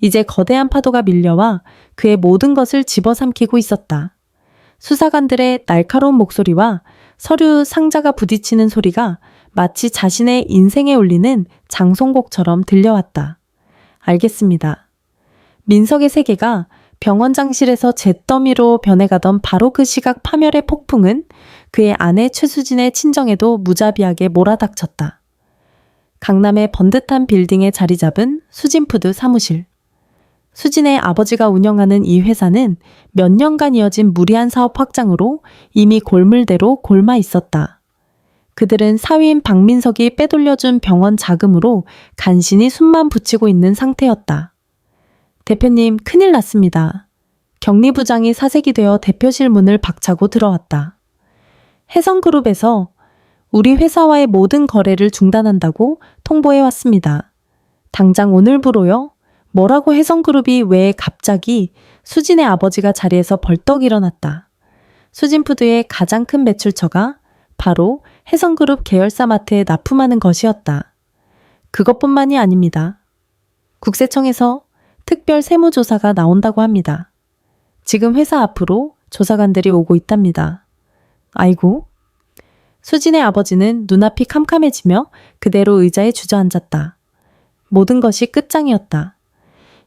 이제 거대한 파도가 밀려와 그의 모든 것을 집어삼키고 있었다. 수사관들의 날카로운 목소리와 서류 상자가 부딪히는 소리가 마치 자신의 인생에 울리는 장송곡처럼 들려왔다. 알겠습니다. 민석의 세계가 병원장실에서 잿더미로 변해가던 바로 그 시각 파멸의 폭풍은 그의 아내 최수진의 친정에도 무자비하게 몰아닥쳤다. 강남의 번듯한 빌딩에 자리 잡은 수진푸드 사무실. 수진의 아버지가 운영하는 이 회사는 몇 년간 이어진 무리한 사업 확장으로 이미 골물대로 골마 있었다. 그들은 사위인 박민석이 빼돌려준 병원 자금으로 간신히 숨만 붙이고 있는 상태였다. 대표님, 큰일 났습니다. 격리부장이 사색이 되어 대표실 문을 박차고 들어왔다. 혜성그룹에서 우리 회사와의 모든 거래를 중단한다고 통보해 왔습니다. 당장 오늘부로요? 뭐라고 혜성그룹이 왜 갑자기? 수진의 아버지가 자리에서 벌떡 일어났다. 수진푸드의 가장 큰 매출처가 바로 혜성그룹 계열사 마트에 납품하는 것이었다. 그것뿐만이 아닙니다. 국세청에서 특별 세무조사가 나온다고 합니다. 지금 회사 앞으로 조사관들이 오고 있답니다. 아이고. 수진의 아버지는 눈앞이 캄캄해지며 그대로 의자에 주저앉았다. 모든 것이 끝장이었다.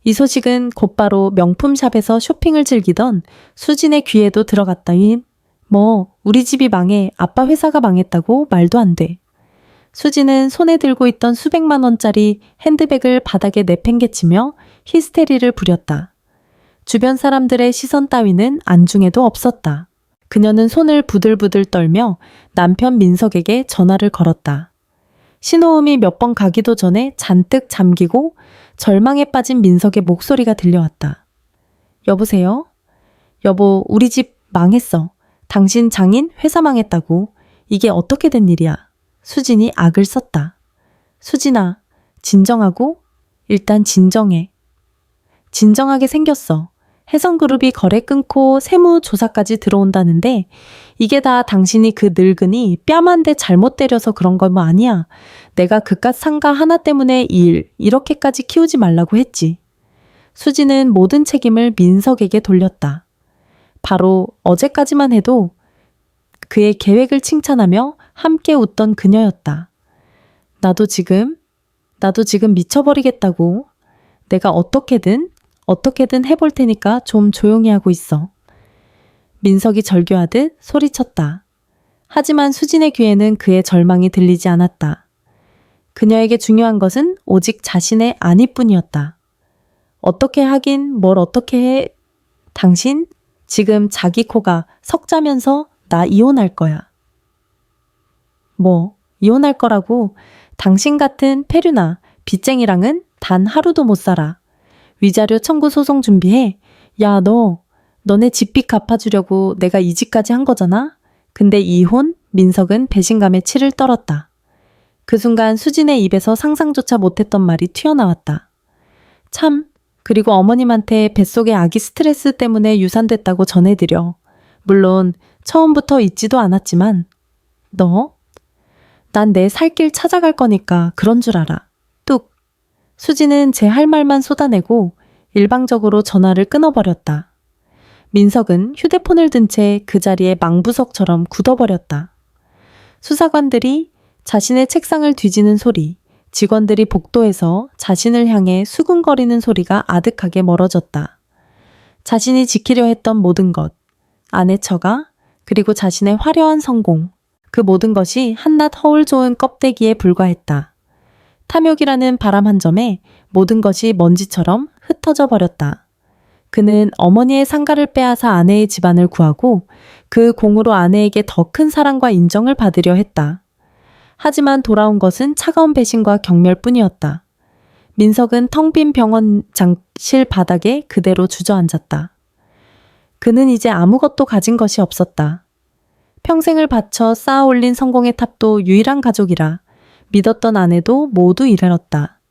이 소식은 곧바로 명품샵에서 쇼핑을 즐기던 수진의 귀에도 들어갔다인. 우리 집이 망해, 아빠 회사가 망했다고 말도 안 돼. 수진은 손에 들고 있던 수백만 원짜리 핸드백을 바닥에 내팽개치며 히스테리를 부렸다. 주변 사람들의 시선 따위는 안중에도 없었다. 그녀는 손을 부들부들 떨며 남편 민석에게 전화를 걸었다. 신호음이 몇 번 가기도 전에 잔뜩 잠기고 절망에 빠진 민석의 목소리가 들려왔다. 여보세요? 여보, 우리 집 망했어. 당신 장인 회사 망했다고. 이게 어떻게 된 일이야? 수진이 악을 썼다. 수진아, 진정하고 일단 진정해. 진정하게 생겼어. 혜성그룹이 거래 끊고 세무조사까지 들어온다는데 이게 다 당신이 그 늙은이 뺨 한 대 잘못 때려서 그런 거 뭐 아니야. 내가 그깟 상가 하나 때문에 이렇게까지 키우지 말라고 했지. 수지는 모든 책임을 민석에게 돌렸다. 바로 어제까지만 해도 그의 계획을 칭찬하며 함께 웃던 그녀였다. 나도 지금 미쳐버리겠다고. 내가 어떻게든 해볼 테니까 좀 조용히 하고 있어. 민석이 절규하듯 소리쳤다. 하지만 수진의 귀에는 그의 절망이 들리지 않았다. 그녀에게 중요한 것은 오직 자신의 아니뿐이었다. 어떻게 하긴 뭘 어떻게 해. 당신 지금 자기 코가 석자면서 나 이혼할 거야. 이혼할 거라고. 당신 같은 페류나 빚쟁이랑은 단 하루도 못 살아. 위자료 청구 소송 준비해. 야, 너네 집빚 갚아주려고 내가 이 집까지 한 거잖아? 근데 이혼? 민석은 배신감에 치를 떨었다. 그 순간 수진의 입에서 상상조차 못했던 말이 튀어나왔다. 참, 그리고 어머님한테 뱃속에 아기 스트레스 때문에 유산됐다고 전해드려. 물론 처음부터 있지도 않았지만 난 내 살 길 찾아갈 거니까 그런 줄 알아. 뚝. 수지는 제 할 말만 쏟아내고 일방적으로 전화를 끊어버렸다. 민석은 휴대폰을 든 채 그 자리에 망부석처럼 굳어버렸다. 수사관들이 자신의 책상을 뒤지는 소리, 직원들이 복도에서 자신을 향해 수군거리는 소리가 아득하게 멀어졌다. 자신이 지키려 했던 모든 것, 아내 처가, 그리고 자신의 화려한 성공, 그 모든 것이 한낱 허울 좋은 껍데기에 불과했다. 탐욕이라는 바람 한 점에 모든 것이 먼지처럼 흩어져 버렸다. 그는 어머니의 상가를 빼앗아 아내의 집안을 구하고 그 공으로 아내에게 더 큰 사랑과 인정을 받으려 했다. 하지만 돌아온 것은 차가운 배신과 경멸뿐이었다. 민석은 텅 빈 병원 장실 바닥에 그대로 주저앉았다. 그는 이제 아무것도 가진 것이 없었다. 평생을 바쳐 쌓아 올린 성공의 탑도 유일한 가족이라 믿었던 아내도 모두 잃었다.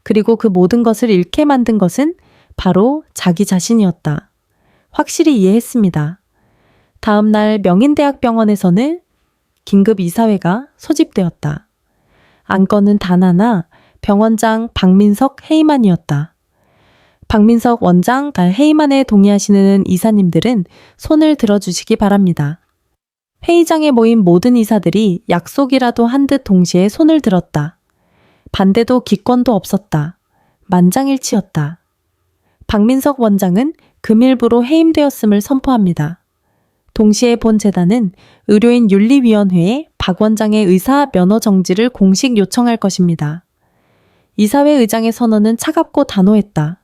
그리고 그 모든 것을 잃게 만든 것은 바로 자기 자신이었다. 확실히 이해했습니다. 다음 날 명인대학병원에서는 긴급 이사회가 소집되었다. 안건은 단 하나, 병원장 박민석 해임안이었다. 박민석 원장, 해임안에 동의하시는 이사님들은 손을 들어주시기 바랍니다. 회의장에 모인 모든 이사들이 약속이라도 한 듯 동시에 손을 들었다. 반대도 기권도 없었다. 만장일치였다. 박민석 원장은 금일부로 해임되었음을 선포합니다. 동시에 본 재단은 의료인 윤리위원회에 박 원장의 의사 면허 정지를 공식 요청할 것입니다. 이사회 의장의 선언은 차갑고 단호했다.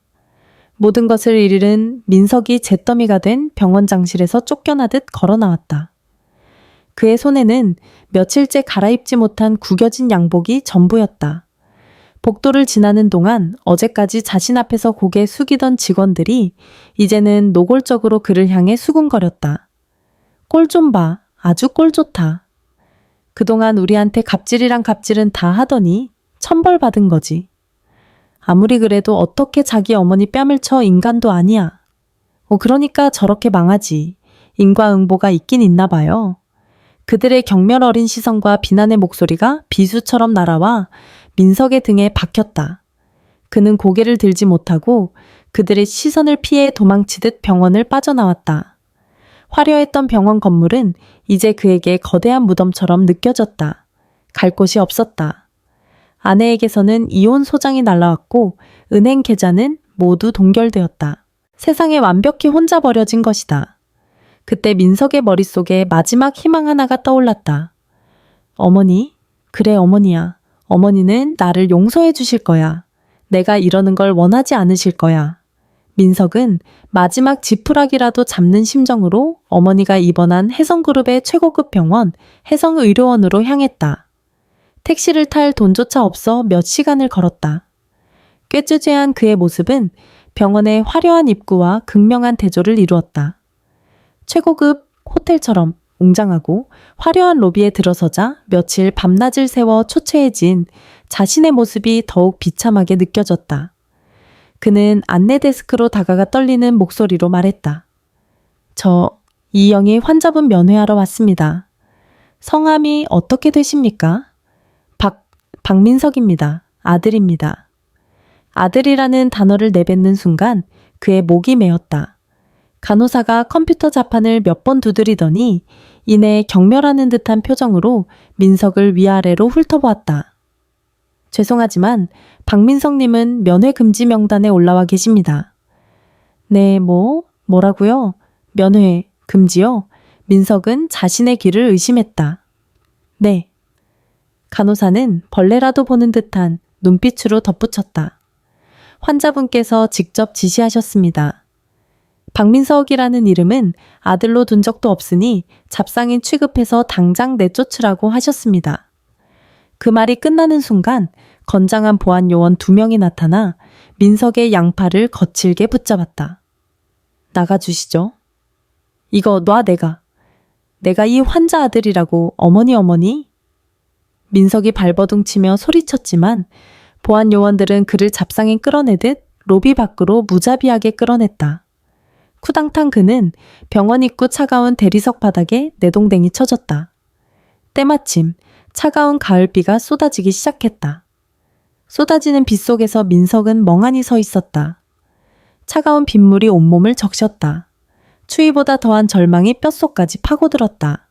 모든 것을 잃은 민석이 잿더미가 된 병원장실에서 쫓겨나듯 걸어 나왔다. 그의 손에는 며칠째 갈아입지 못한 구겨진 양복이 전부였다. 복도를 지나는 동안 어제까지 자신 앞에서 고개 숙이던 직원들이 이제는 노골적으로 그를 향해 수군거렸다. 꼴 좀 봐. 아주 꼴 좋다. 그동안 우리한테 갑질이란 갑질은 다 하더니 천벌 받은 거지. 아무리 그래도 어떻게 자기 어머니 뺨을 쳐 인간도 아니야. 그러니까 저렇게 망하지. 인과응보가 있긴 있나 봐요. 그들의 경멸 어린 시선과 비난의 목소리가 비수처럼 날아와 민석의 등에 박혔다. 그는 고개를 들지 못하고 그들의 시선을 피해 도망치듯 병원을 빠져나왔다. 화려했던 병원 건물은 이제 그에게 거대한 무덤처럼 느껴졌다. 갈 곳이 없었다. 아내에게서는 이혼 소장이 날라왔고 은행 계좌는 모두 동결되었다. 세상에 완벽히 혼자 버려진 것이다. 그때 민석의 머릿속에 마지막 희망 하나가 떠올랐다. 어머니? 그래, 어머니야. 어머니는 나를 용서해 주실 거야. 내가 이러는 걸 원하지 않으실 거야. 민석은 마지막 지푸라기라도 잡는 심정으로 어머니가 입원한 혜성그룹의 최고급 병원 혜성의료원으로 향했다. 택시를 탈 돈조차 없어 몇 시간을 걸었다. 꾀죄죄한 그의 모습은 병원의 화려한 입구와 극명한 대조를 이루었다. 최고급 호텔처럼 웅장하고 화려한 로비에 들어서자 며칠 밤낮을 세워 초췌해진 자신의 모습이 더욱 비참하게 느껴졌다. 그는 안내 데스크로 다가가 떨리는 목소리로 말했다. 저 이영희 환자분 면회하러 왔습니다. 성함이 어떻게 되십니까? 박민석입니다. 아들입니다. 아들이라는 단어를 내뱉는 순간 그의 목이 메었다. 간호사가 컴퓨터 자판을 몇 번 두드리더니 이내 경멸하는 듯한 표정으로 민석을 위아래로 훑어보았다. 죄송하지만 박민석님은 면회 금지 명단에 올라와 계십니다. 네, 뭐라고요? 면회 금지요? 민석은 자신의 귀를 의심했다. 네. 간호사는 벌레라도 보는 듯한 눈빛으로 덧붙였다. 환자분께서 직접 지시하셨습니다. 박민석이라는 이름은 아들로 둔 적도 없으니 잡상인 취급해서 당장 내쫓으라고 하셨습니다. 그 말이 끝나는 순간 건장한 보안 요원 2명이 나타나 민석의 양팔을 거칠게 붙잡았다. 나가주시죠. 이거 놔 내가 이 환자 아들이라고 어머니. 민석이 발버둥치며 소리쳤지만 보안 요원들은 그를 잡상인 끌어내듯 로비 밖으로 무자비하게 끌어냈다. 쿠당탕 그는 병원 입구 차가운 대리석 바닥에 내동댕이 쳐졌다. 때마침 차가운 가을비가 쏟아지기 시작했다. 쏟아지는 빗 속에서 민석은 멍하니 서 있었다. 차가운 빗물이 온몸을 적셨다. 추위보다 더한 절망이 뼛속까지 파고들었다.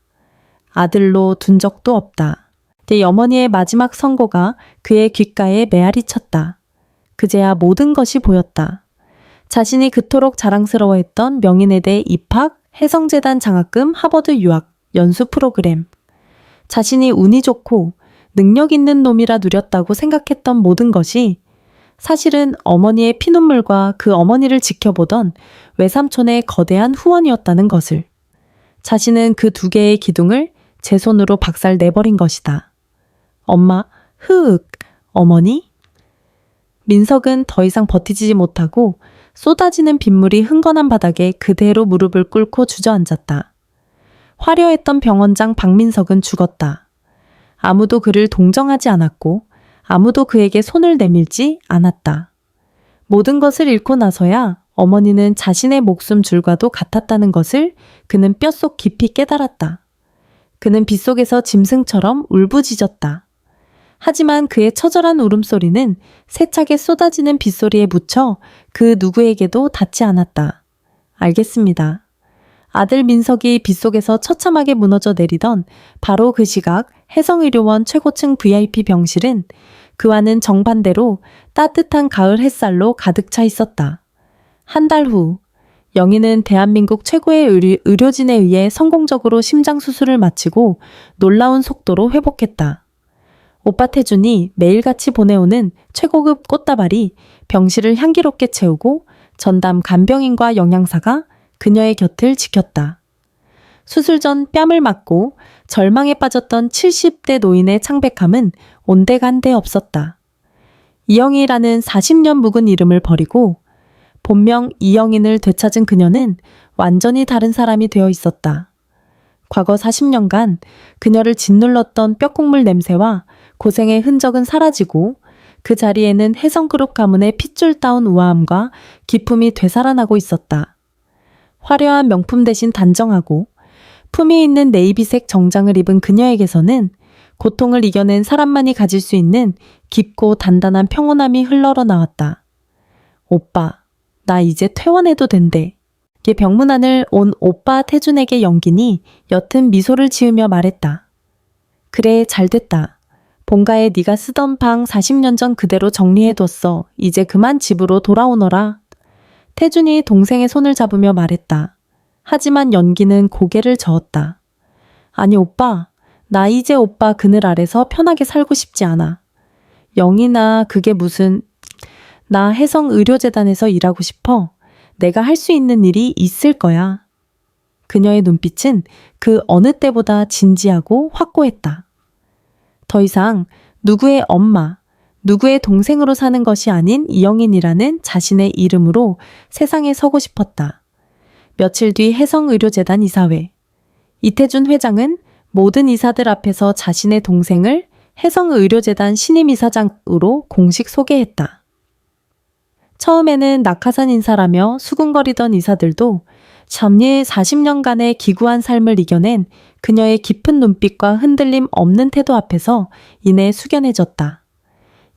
아들로 둔 적도 없다. 내 어머니의 마지막 선고가 그의 귓가에 메아리 쳤다. 그제야 모든 것이 보였다. 자신이 그토록 자랑스러워했던 명인외대 입학, 해성재단 장학금, 하버드 유학, 연수 프로그램. 자신이 운이 좋고 능력 있는 놈이라 누렸다고 생각했던 모든 것이 사실은 어머니의 피눈물과 그 어머니를 지켜보던 외삼촌의 거대한 후원이었다는 것을. 자신은 그 두 개의 기둥을 제 손으로 박살 내버린 것이다. 엄마, 흐윽, 어머니? 민석은 더 이상 버티지 못하고 쏟아지는 빗물이 흥건한 바닥에 그대로 무릎을 꿇고 주저앉았다. 화려했던 병원장 박민석은 죽었다. 아무도 그를 동정하지 않았고 아무도 그에게 손을 내밀지 않았다. 모든 것을 잃고 나서야 어머니는 자신의 목숨 줄과도 같았다는 것을 그는 뼛속 깊이 깨달았다. 그는 빗속에서 짐승처럼 울부짖었다. 하지만 그의 처절한 울음소리는 세차게 쏟아지는 빗소리에 묻혀 그 누구에게도 닿지 않았다. 알겠습니다. 아들 민석이 빗속에서 처참하게 무너져 내리던 바로 그 시각 해성의료원 최고층 VIP 병실은 그와는 정반대로 따뜻한 가을 햇살로 가득 차 있었다. 한 달 후, 영희는 대한민국 최고의 의료진에 의해 성공적으로 심장수술을 마치고 놀라운 속도로 회복했다. 오빠 태준이 매일같이 보내오는 최고급 꽃다발이 병실을 향기롭게 채우고 전담 간병인과 영양사가 그녀의 곁을 지켰다. 수술 전 뺨을 맞고 절망에 빠졌던 70대 노인의 창백함은 온데간데 없었다. 이영희라는 40년 묵은 이름을 버리고 본명 이영인을 되찾은 그녀는 완전히 다른 사람이 되어 있었다. 과거 40년간 그녀를 짓눌렀던 뼈국물 냄새와 고생의 흔적은 사라지고 그 자리에는 해성그룹 가문의 핏줄 따온 우아함과 기품이 되살아나고 있었다. 화려한 명품 대신 단정하고 품위 있는 네이비색 정장을 입은 그녀에게서는 고통을 이겨낸 사람만이 가질 수 있는 깊고 단단한 평온함이 흘러러 나왔다. 오빠, 나 이제 퇴원해도 된대. 이 병문안을 온 오빠 태준에게 영긴이 옅은 미소를 지으며 말했다. 그래, 잘됐다. 본가에 네가 쓰던 방 40년 전 그대로 정리해뒀어. 이제 그만 집으로 돌아오너라. 태준이 동생의 손을 잡으며 말했다. 하지만 연기는 고개를 저었다. 아니 오빠, 나 이제 오빠 그늘 아래서 편하게 살고 싶지 않아. 영희나 그게 무슨... 나 해성의료재단에서 일하고 싶어. 내가 할 수 있는 일이 있을 거야. 그녀의 눈빛은 그 어느 때보다 진지하고 확고했다. 더 이상 누구의 엄마, 누구의 동생으로 사는 것이 아닌 이영인이라는 자신의 이름으로 세상에 서고 싶었다. 며칠 뒤 해성의료재단 이사회. 이태준 회장은 모든 이사들 앞에서 자신의 동생을 해성의료재단 신임이사장으로 공식 소개했다. 처음에는 낙하산 인사라며 수군거리던 이사들도 점리의 40년간의 기구한 삶을 이겨낸 그녀의 깊은 눈빛과 흔들림 없는 태도 앞에서 이내 숙연해졌다.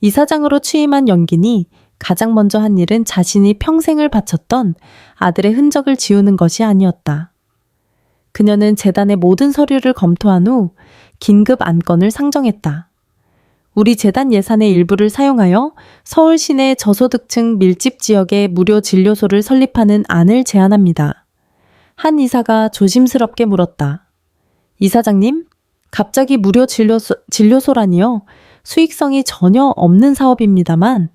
이사장으로 취임한 연긴이 가장 먼저 한 일은 자신이 평생을 바쳤던 아들의 흔적을 지우는 것이 아니었다. 그녀는 재단의 모든 서류를 검토한 후 긴급 안건을 상정했다. 우리 재단 예산의 일부를 사용하여 서울 시내 저소득층 밀집 지역에 무료 진료소를 설립하는 안을 제안합니다. 한 이사가 조심스럽게 물었다. 이사장님, 갑자기 무료 진료소라니요? 수익성이 전혀 없는 사업입니다만.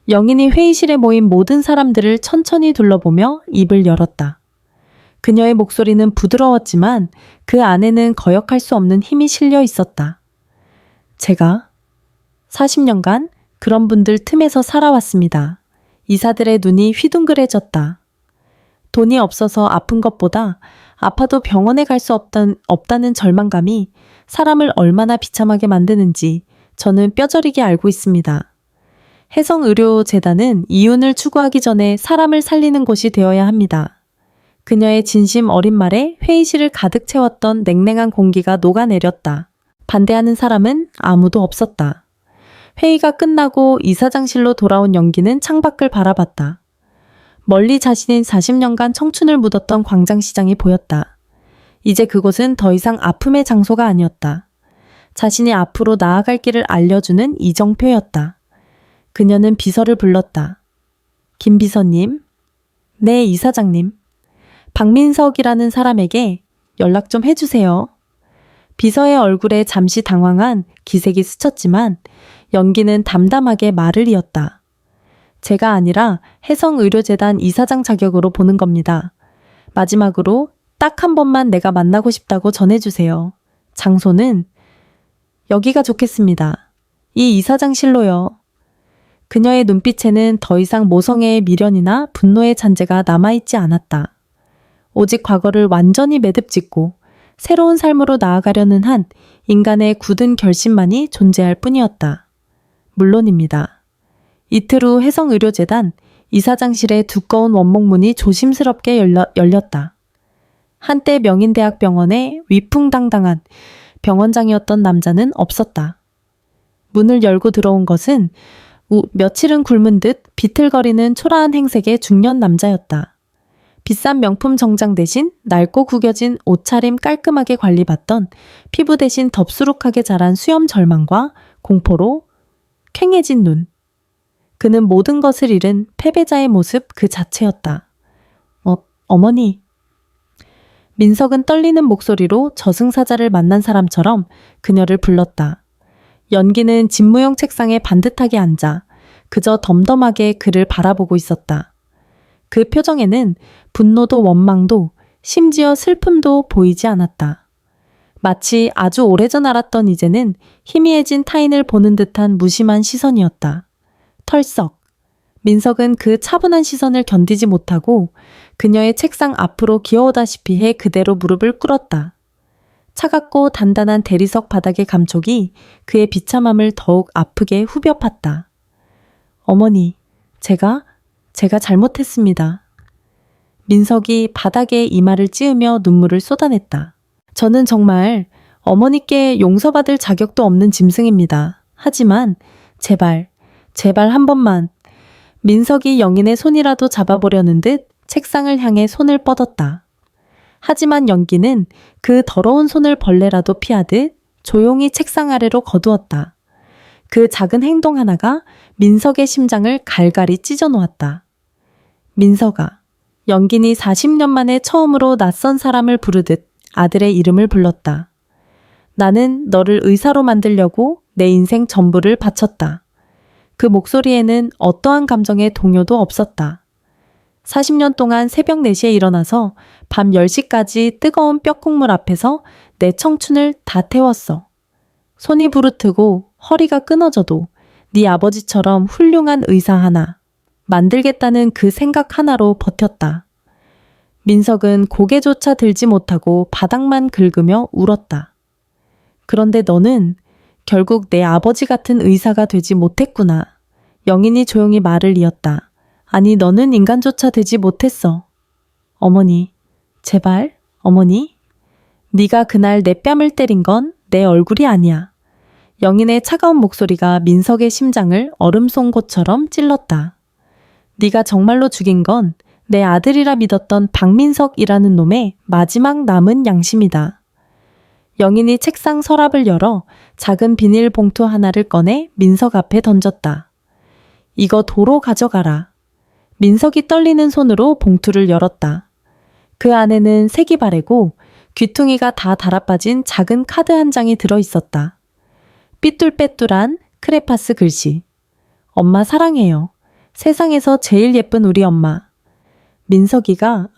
영인이 회의실에 모인 모든 사람들을 천천히 둘러보며 입을 열었다. 그녀의 목소리는 부드러웠지만 그 안에는 거역할 수 없는 힘이 실려 있었다. 제가 40년간 그런 분들 틈에서 살아왔습니다. 이사들의 눈이 휘둥그레졌다. 돈이 없어서 아픈 것보다 아파도 병원에 갈 수 없다는 절망감이 사람을 얼마나 비참하게 만드는지 저는 뼈저리게 알고 있습니다. 해성의료재단은 이윤을 추구하기 전에 사람을 살리는 곳이 되어야 합니다. 그녀의 진심 어린 말에 회의실을 가득 채웠던 냉랭한 공기가 녹아내렸다. 반대하는 사람은 아무도 없었다. 회의가 끝나고 이사장실로 돌아온 연기는 창밖을 바라봤다. 멀리 자신의 40년간 청춘을 묻었던 광장시장이 보였다. 이제 그곳은 더 이상 아픔의 장소가 아니었다. 자신이 앞으로 나아갈 길을 알려주는 이정표였다. 그녀는 비서를 불렀다. 김 비서님. 네, 이사장님. 박민석이라는 사람에게 연락 좀 해주세요. 비서의 얼굴에 잠시 당황한 기색이 스쳤지만 연기는 담담하게 말을 이었다. 제가 아니라 해성의료재단 이사장 자격으로 보는 겁니다. 마지막으로 딱 한 번만 내가 만나고 싶다고 전해주세요. 장소는 여기가 좋겠습니다. 이 이사장실로요. 그녀의 눈빛에는 더 이상 모성애의 미련이나 분노의 잔재가 남아있지 않았다. 오직 과거를 완전히 매듭짓고 새로운 삶으로 나아가려는 한 인간의 굳은 결심만이 존재할 뿐이었다. 물론입니다. 이틀 후 해성의료재단 이사장실의 두꺼운 원목문이 조심스럽게 열렸다. 한때 명인대학병원의 위풍당당한 병원장이었던 남자는 없었다. 문을 열고 들어온 것은 며칠은 굶은 듯 비틀거리는 초라한 행색의 중년 남자였다. 비싼 명품 정장 대신 낡고 구겨진 옷차림 깔끔하게 관리받던 피부 대신 덥수룩하게 자란 수염 절망과 공포로 퀭해진 눈. 그는 모든 것을 잃은 패배자의 모습 그 자체였다. 어머니. 민석은 떨리는 목소리로 저승사자를 만난 사람처럼 그녀를 불렀다. 연기는 집무용 책상에 반듯하게 앉아 그저 덤덤하게 그를 바라보고 있었다. 그 표정에는 분노도 원망도 심지어 슬픔도 보이지 않았다. 마치 아주 오래전 알았던 이제는 희미해진 타인을 보는 듯한 무심한 시선이었다. 털썩. 민석은 그 차분한 시선을 견디지 못하고 그녀의 책상 앞으로 기어오다시피 해 그대로 무릎을 꿇었다. 차갑고 단단한 대리석 바닥의 감촉이 그의 비참함을 더욱 아프게 후벼 팠다. 어머니, 제가 잘못했습니다. 민석이 바닥에 이마를 찌으며 눈물을 쏟아냈다. 저는 정말 어머니께 용서받을 자격도 없는 짐승입니다. 하지만 제발 한 번만. 민석이 영인의 손이라도 잡아보려는 듯 책상을 향해 손을 뻗었다. 하지만 연기는 그 더러운 손을 벌레라도 피하듯 조용히 책상 아래로 거두었다. 그 작은 행동 하나가 민석의 심장을 갈갈이 찢어놓았다. 민석아. 연기니 40년 만에 처음으로 낯선 사람을 부르듯 아들의 이름을 불렀다. 나는 너를 의사로 만들려고 내 인생 전부를 바쳤다. 그 목소리에는 어떠한 감정의 동요도 없었다. 40년 동안 새벽 4시에 일어나서 밤 10시까지 뜨거운 뼈국물 앞에서 내 청춘을 다 태웠어. 손이 부르트고 허리가 끊어져도 네 아버지처럼 훌륭한 의사 하나 만들겠다는 그 생각 하나로 버텼다. 민석은 고개조차 들지 못하고 바닥만 긁으며 울었다. 그런데 너는 결국 내 아버지 같은 의사가 되지 못했구나. 영인이 조용히 말을 이었다. 아니, 너는 인간조차 되지 못했어. 어머니, 제발, 어머니. 네가 그날 내 뺨을 때린 건 내 얼굴이 아니야. 영인의 차가운 목소리가 민석의 심장을 얼음송곳처럼 찔렀다. 네가 정말로 죽인 건 내 아들이라 믿었던 박민석이라는 놈의 마지막 남은 양심이다. 영인이 책상 서랍을 열어 작은 비닐봉투 하나를 꺼내 민석 앞에 던졌다. 이거 도로 가져가라. 민석이 떨리는 손으로 봉투를 열었다. 그 안에는 색이 바래고 귀퉁이가 다 달아빠진 작은 카드 한 장이 들어있었다. 삐뚤빼뚤한 크레파스 글씨. 엄마 사랑해요. 세상에서 제일 예쁜 우리 엄마. 민석이가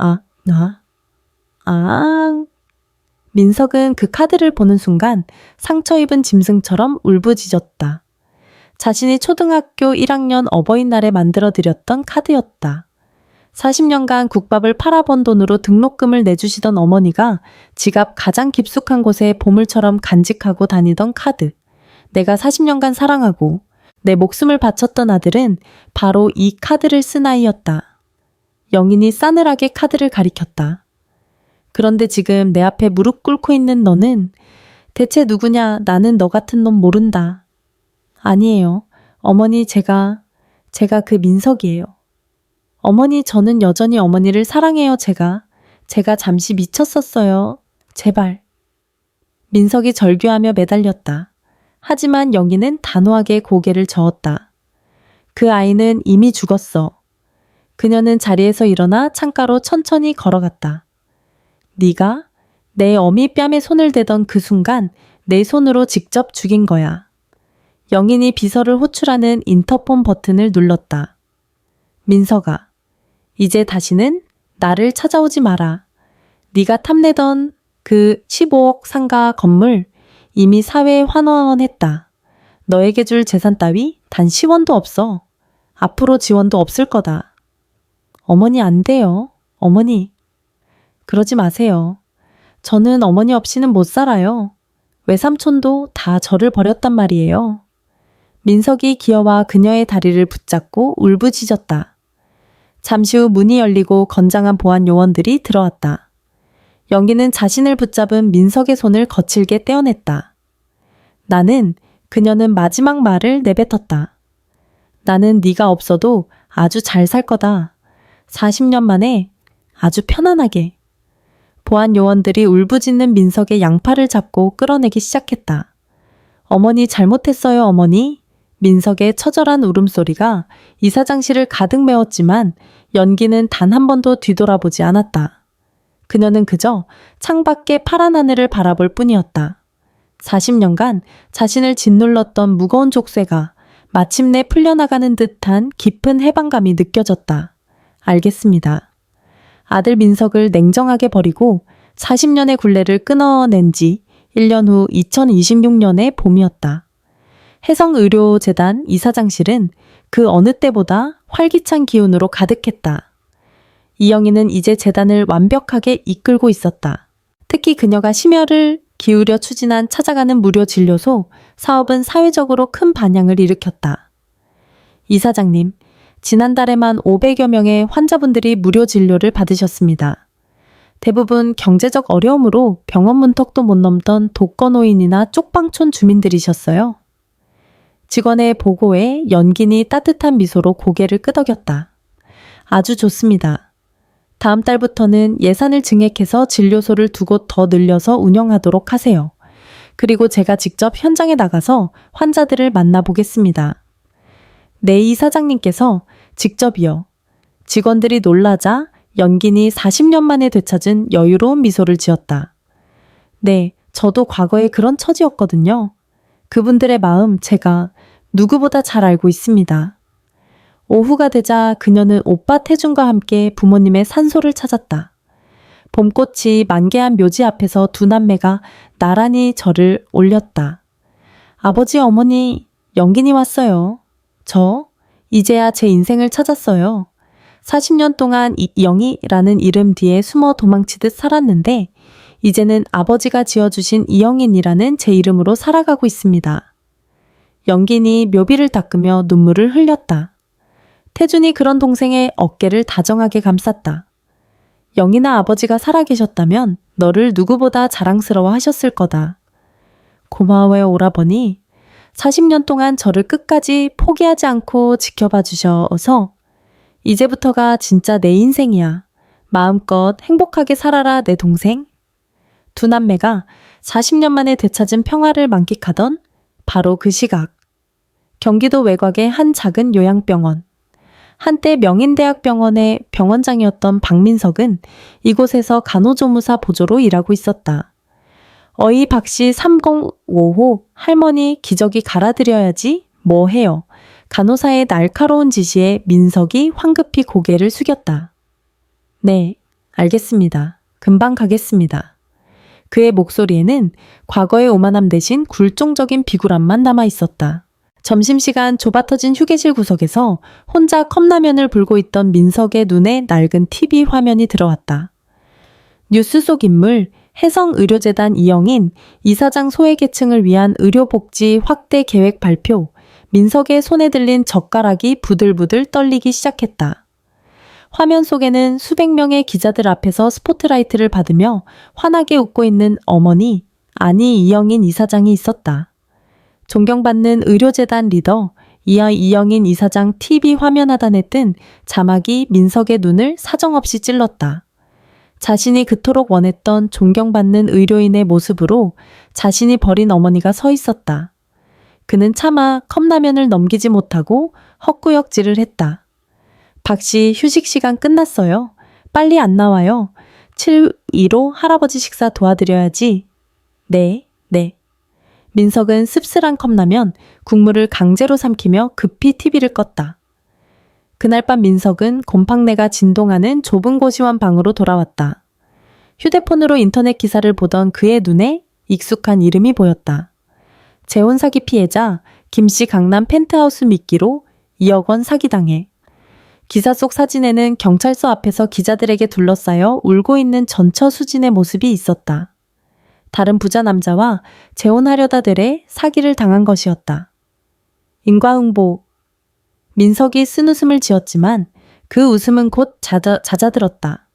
민석은 그 카드를 보는 순간 상처 입은 짐승처럼 울부짖었다. 자신이 초등학교 1학년 어버이날에 만들어드렸던 카드였다. 40년간 국밥을 팔아본 돈으로 등록금을 내주시던 어머니가 지갑 가장 깊숙한 곳에 보물처럼 간직하고 다니던 카드. 내가 40년간 사랑하고 내 목숨을 바쳤던 아들은 바로 이 카드를 쓴 아이였다. 영인이 싸늘하게 카드를 가리켰다. 그런데 지금 내 앞에 무릎 꿇고 있는 너는 대체 누구냐? 나는 너 같은 놈 모른다. 아니에요. 어머니, 제가 그 민석이에요. 어머니, 저는 여전히 어머니를 사랑해요. 제가 잠시 미쳤었어요. 제발. 민석이 절규하며 매달렸다. 하지만 영희는 단호하게 고개를 저었다. 그 아이는 이미 죽었어. 그녀는 자리에서 일어나 창가로 천천히 걸어갔다. 네가 내 어미 뺨에 손을 대던 그 순간 내 손으로 직접 죽인 거야. 영인이 비서를 호출하는 인터폰 버튼을 눌렀다. 민서가, 이제 다시는 나를 찾아오지 마라. 네가 탐내던 그 15억 상가 건물 이미 사회에 환원했다. 너에게 줄 재산 따위 단 10원도 없어. 앞으로 지원도 없을 거다. 어머니 안 돼요. 어머니. 그러지 마세요. 저는 어머니 없이는 못 살아요. 외삼촌도 다 저를 버렸단 말이에요. 민석이 기어와 그녀의 다리를 붙잡고 울부짖었다. 잠시 후 문이 열리고 건장한 보안 요원들이 들어왔다. 영기는 자신을 붙잡은 민석의 손을 거칠게 떼어냈다. 그녀는 마지막 말을 내뱉었다. 나는 네가 없어도 아주 잘 살 거다. 40년 만에 아주 편안하게. 보안 요원들이 울부짖는 민석의 양팔을 잡고 끌어내기 시작했다. 어머니 잘못했어요, 어머니. 민석의 처절한 울음소리가 이사장실을 가득 메웠지만 연기는 단 한 번도 뒤돌아보지 않았다. 그녀는 그저 창밖의 파란 하늘을 바라볼 뿐이었다. 40년간 자신을 짓눌렀던 무거운 족쇄가 마침내 풀려나가는 듯한 깊은 해방감이 느껴졌다. 알겠습니다. 아들 민석을 냉정하게 버리고 40년의 굴레를 끊어낸 지 1년 후 2026년의 봄이었다. 해성의료재단 이사장실은 그 어느 때보다 활기찬 기운으로 가득했다. 이영희는 이제 재단을 완벽하게 이끌고 있었다. 특히 그녀가 심혈을 기울여 추진한 찾아가는 무료 진료소 사업은 사회적으로 큰 반향을 일으켰다. 이사장님, 지난달에만 500여 명의 환자분들이 무료 진료를 받으셨습니다. 대부분 경제적 어려움으로 병원 문턱도 못 넘던 독거노인이나 쪽방촌 주민들이셨어요. 직원의 보고에 연긴이 따뜻한 미소로 고개를 끄덕였다. 아주 좋습니다. 다음 달부터는 예산을 증액해서 진료소를 두 곳 더 늘려서 운영하도록 하세요. 그리고 제가 직접 현장에 나가서 환자들을 만나보겠습니다. 네, 이사장님께서 직접이요. 직원들이 놀라자 연긴이 40년 만에 되찾은 여유로운 미소를 지었다. 네, 저도 과거에 그런 처지였거든요. 그분들의 마음 제가 누구보다 잘 알고 있습니다. 오후가 되자 그녀는 오빠 태준과 함께 부모님의 산소를 찾았다. 봄꽃이 만개한 묘지 앞에서 두 남매가 나란히 절을 올렸다. 아버지, 어머니, 영긴이 왔어요. 저 이제야 제 인생을 찾았어요. 40년 동안 이영희라는 이름 뒤에 숨어 도망치듯 살았는데 이제는 아버지가 지어주신 이영인이라는 제 이름으로 살아가고 있습니다. 영긴이 묘비를 닦으며 눈물을 흘렸다. 태준이 그런 동생의 어깨를 다정하게 감쌌다. 영희나 아버지가 살아계셨다면 너를 누구보다 자랑스러워 하셨을 거다. 고마워요, 오라버니. 40년 동안 저를 끝까지 포기하지 않고 지켜봐 주셔서 이제부터가 진짜 내 인생이야. 마음껏 행복하게 살아라, 내 동생. 두 남매가 40년 만에 되찾은 평화를 만끽하던 바로 그 시각. 경기도 외곽의 한 작은 요양병원. 한때 명인대학병원의 병원장이었던 박민석은 이곳에서 간호조무사 보조로 일하고 있었다. 어이 박씨 305호 할머니 기저귀 갈아드려야지 뭐 해요. 간호사의 날카로운 지시에 민석이 황급히 고개를 숙였다. 네, 알겠습니다. 금방 가겠습니다. 그의 목소리에는 과거의 오만함 대신 굴종적인 비굴함만 남아 있었다. 점심시간 좁아터진 휴게실 구석에서 혼자 컵라면을 불고 있던 민석의 눈에 낡은 TV 화면이 들어왔다. 뉴스 속 인물 해성의료재단 이영인 이사장 소외계층을 위한 의료복지 확대 계획 발표. 민석의 손에 들린 젓가락이 부들부들 떨리기 시작했다. 화면 속에는 수백 명의 기자들 앞에서 스포트라이트를 받으며 환하게 웃고 있는 어머니, 아니 이영인 이사장이 있었다. 존경받는 의료재단 리더, 이영인 이사장 TV 화면 하단에 뜬 자막이 민석의 눈을 사정없이 찔렀다. 자신이 그토록 원했던 존경받는 의료인의 모습으로 자신이 버린 어머니가 서 있었다. 그는 차마 컵라면을 넘기지 못하고 헛구역질을 했다. 박씨, 휴식 시간 끝났어요. 빨리 안 나와요. 7.15 할아버지 식사 도와드려야지. 네. 민석은 씁쓸한 컵라면, 국물을 강제로 삼키며 급히 TV를 껐다. 그날 밤 민석은 곰팡내가 진동하는 좁은 고시원 방으로 돌아왔다. 휴대폰으로 인터넷 기사를 보던 그의 눈에 익숙한 이름이 보였다. 재혼 사기 피해자 김씨 강남 펜트하우스 미끼로 2억 원 사기당해. 기사 속 사진에는 경찰서 앞에서 기자들에게 둘러싸여 울고 있는 전처수진의 모습이 있었다. 다른 부자 남자와 재혼하려다들의 사기를 당한 것이었다. 인과응보. 민석이 쓴웃음을 지었지만 그 웃음은 곧 잦아들었다.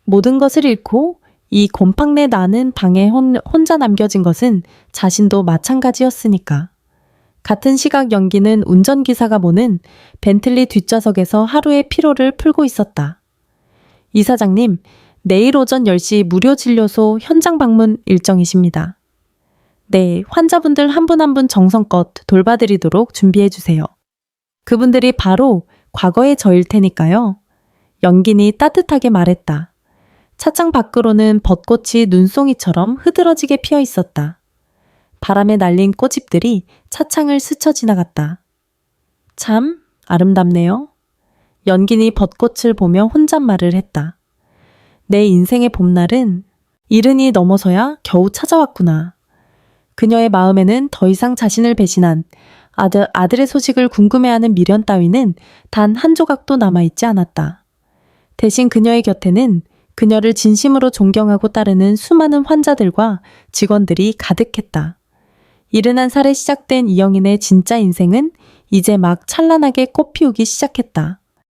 모든 것을 잃고 이 곰팡내 나는 방에 혼자 남겨진 것은 자신도 마찬가지였으니까. 같은 시각 연기는 운전기사가 모는 벤틀리 뒷좌석에서 하루의 피로를 풀고 있었다. 이사장님, 내일 오전 10시 무료 진료소 현장 방문 일정이십니다. 네, 환자분들 한 분 한 분 정성껏 돌봐드리도록 준비해주세요. 그분들이 바로 과거의 저일 테니까요. 연기니 따뜻하게 말했다. 차창 밖으로는 벚꽃이 눈송이처럼 흐드러지게 피어 있었다. 바람에 날린 꽃잎들이 차창을 스쳐 지나갔다. 참 아름답네요. 연기니 벚꽃을 보며 혼잣말을 했다. 내 인생의 봄날은 이른이 넘어서야 겨우 찾아왔구나. 그녀의 마음에는 더 이상 자신을 배신한 아들의 소식을 궁금해하는 미련 따위는 단 한 조각도 남아있지 않았다. 대신 그녀의 곁에는 그녀를 진심으로 존경하고 따르는 수많은 환자들과 직원들이 가득했다. 71살에 시작된 이영인의 진짜 인생은 이제 막 찬란하게 꽃피우기 시작했다.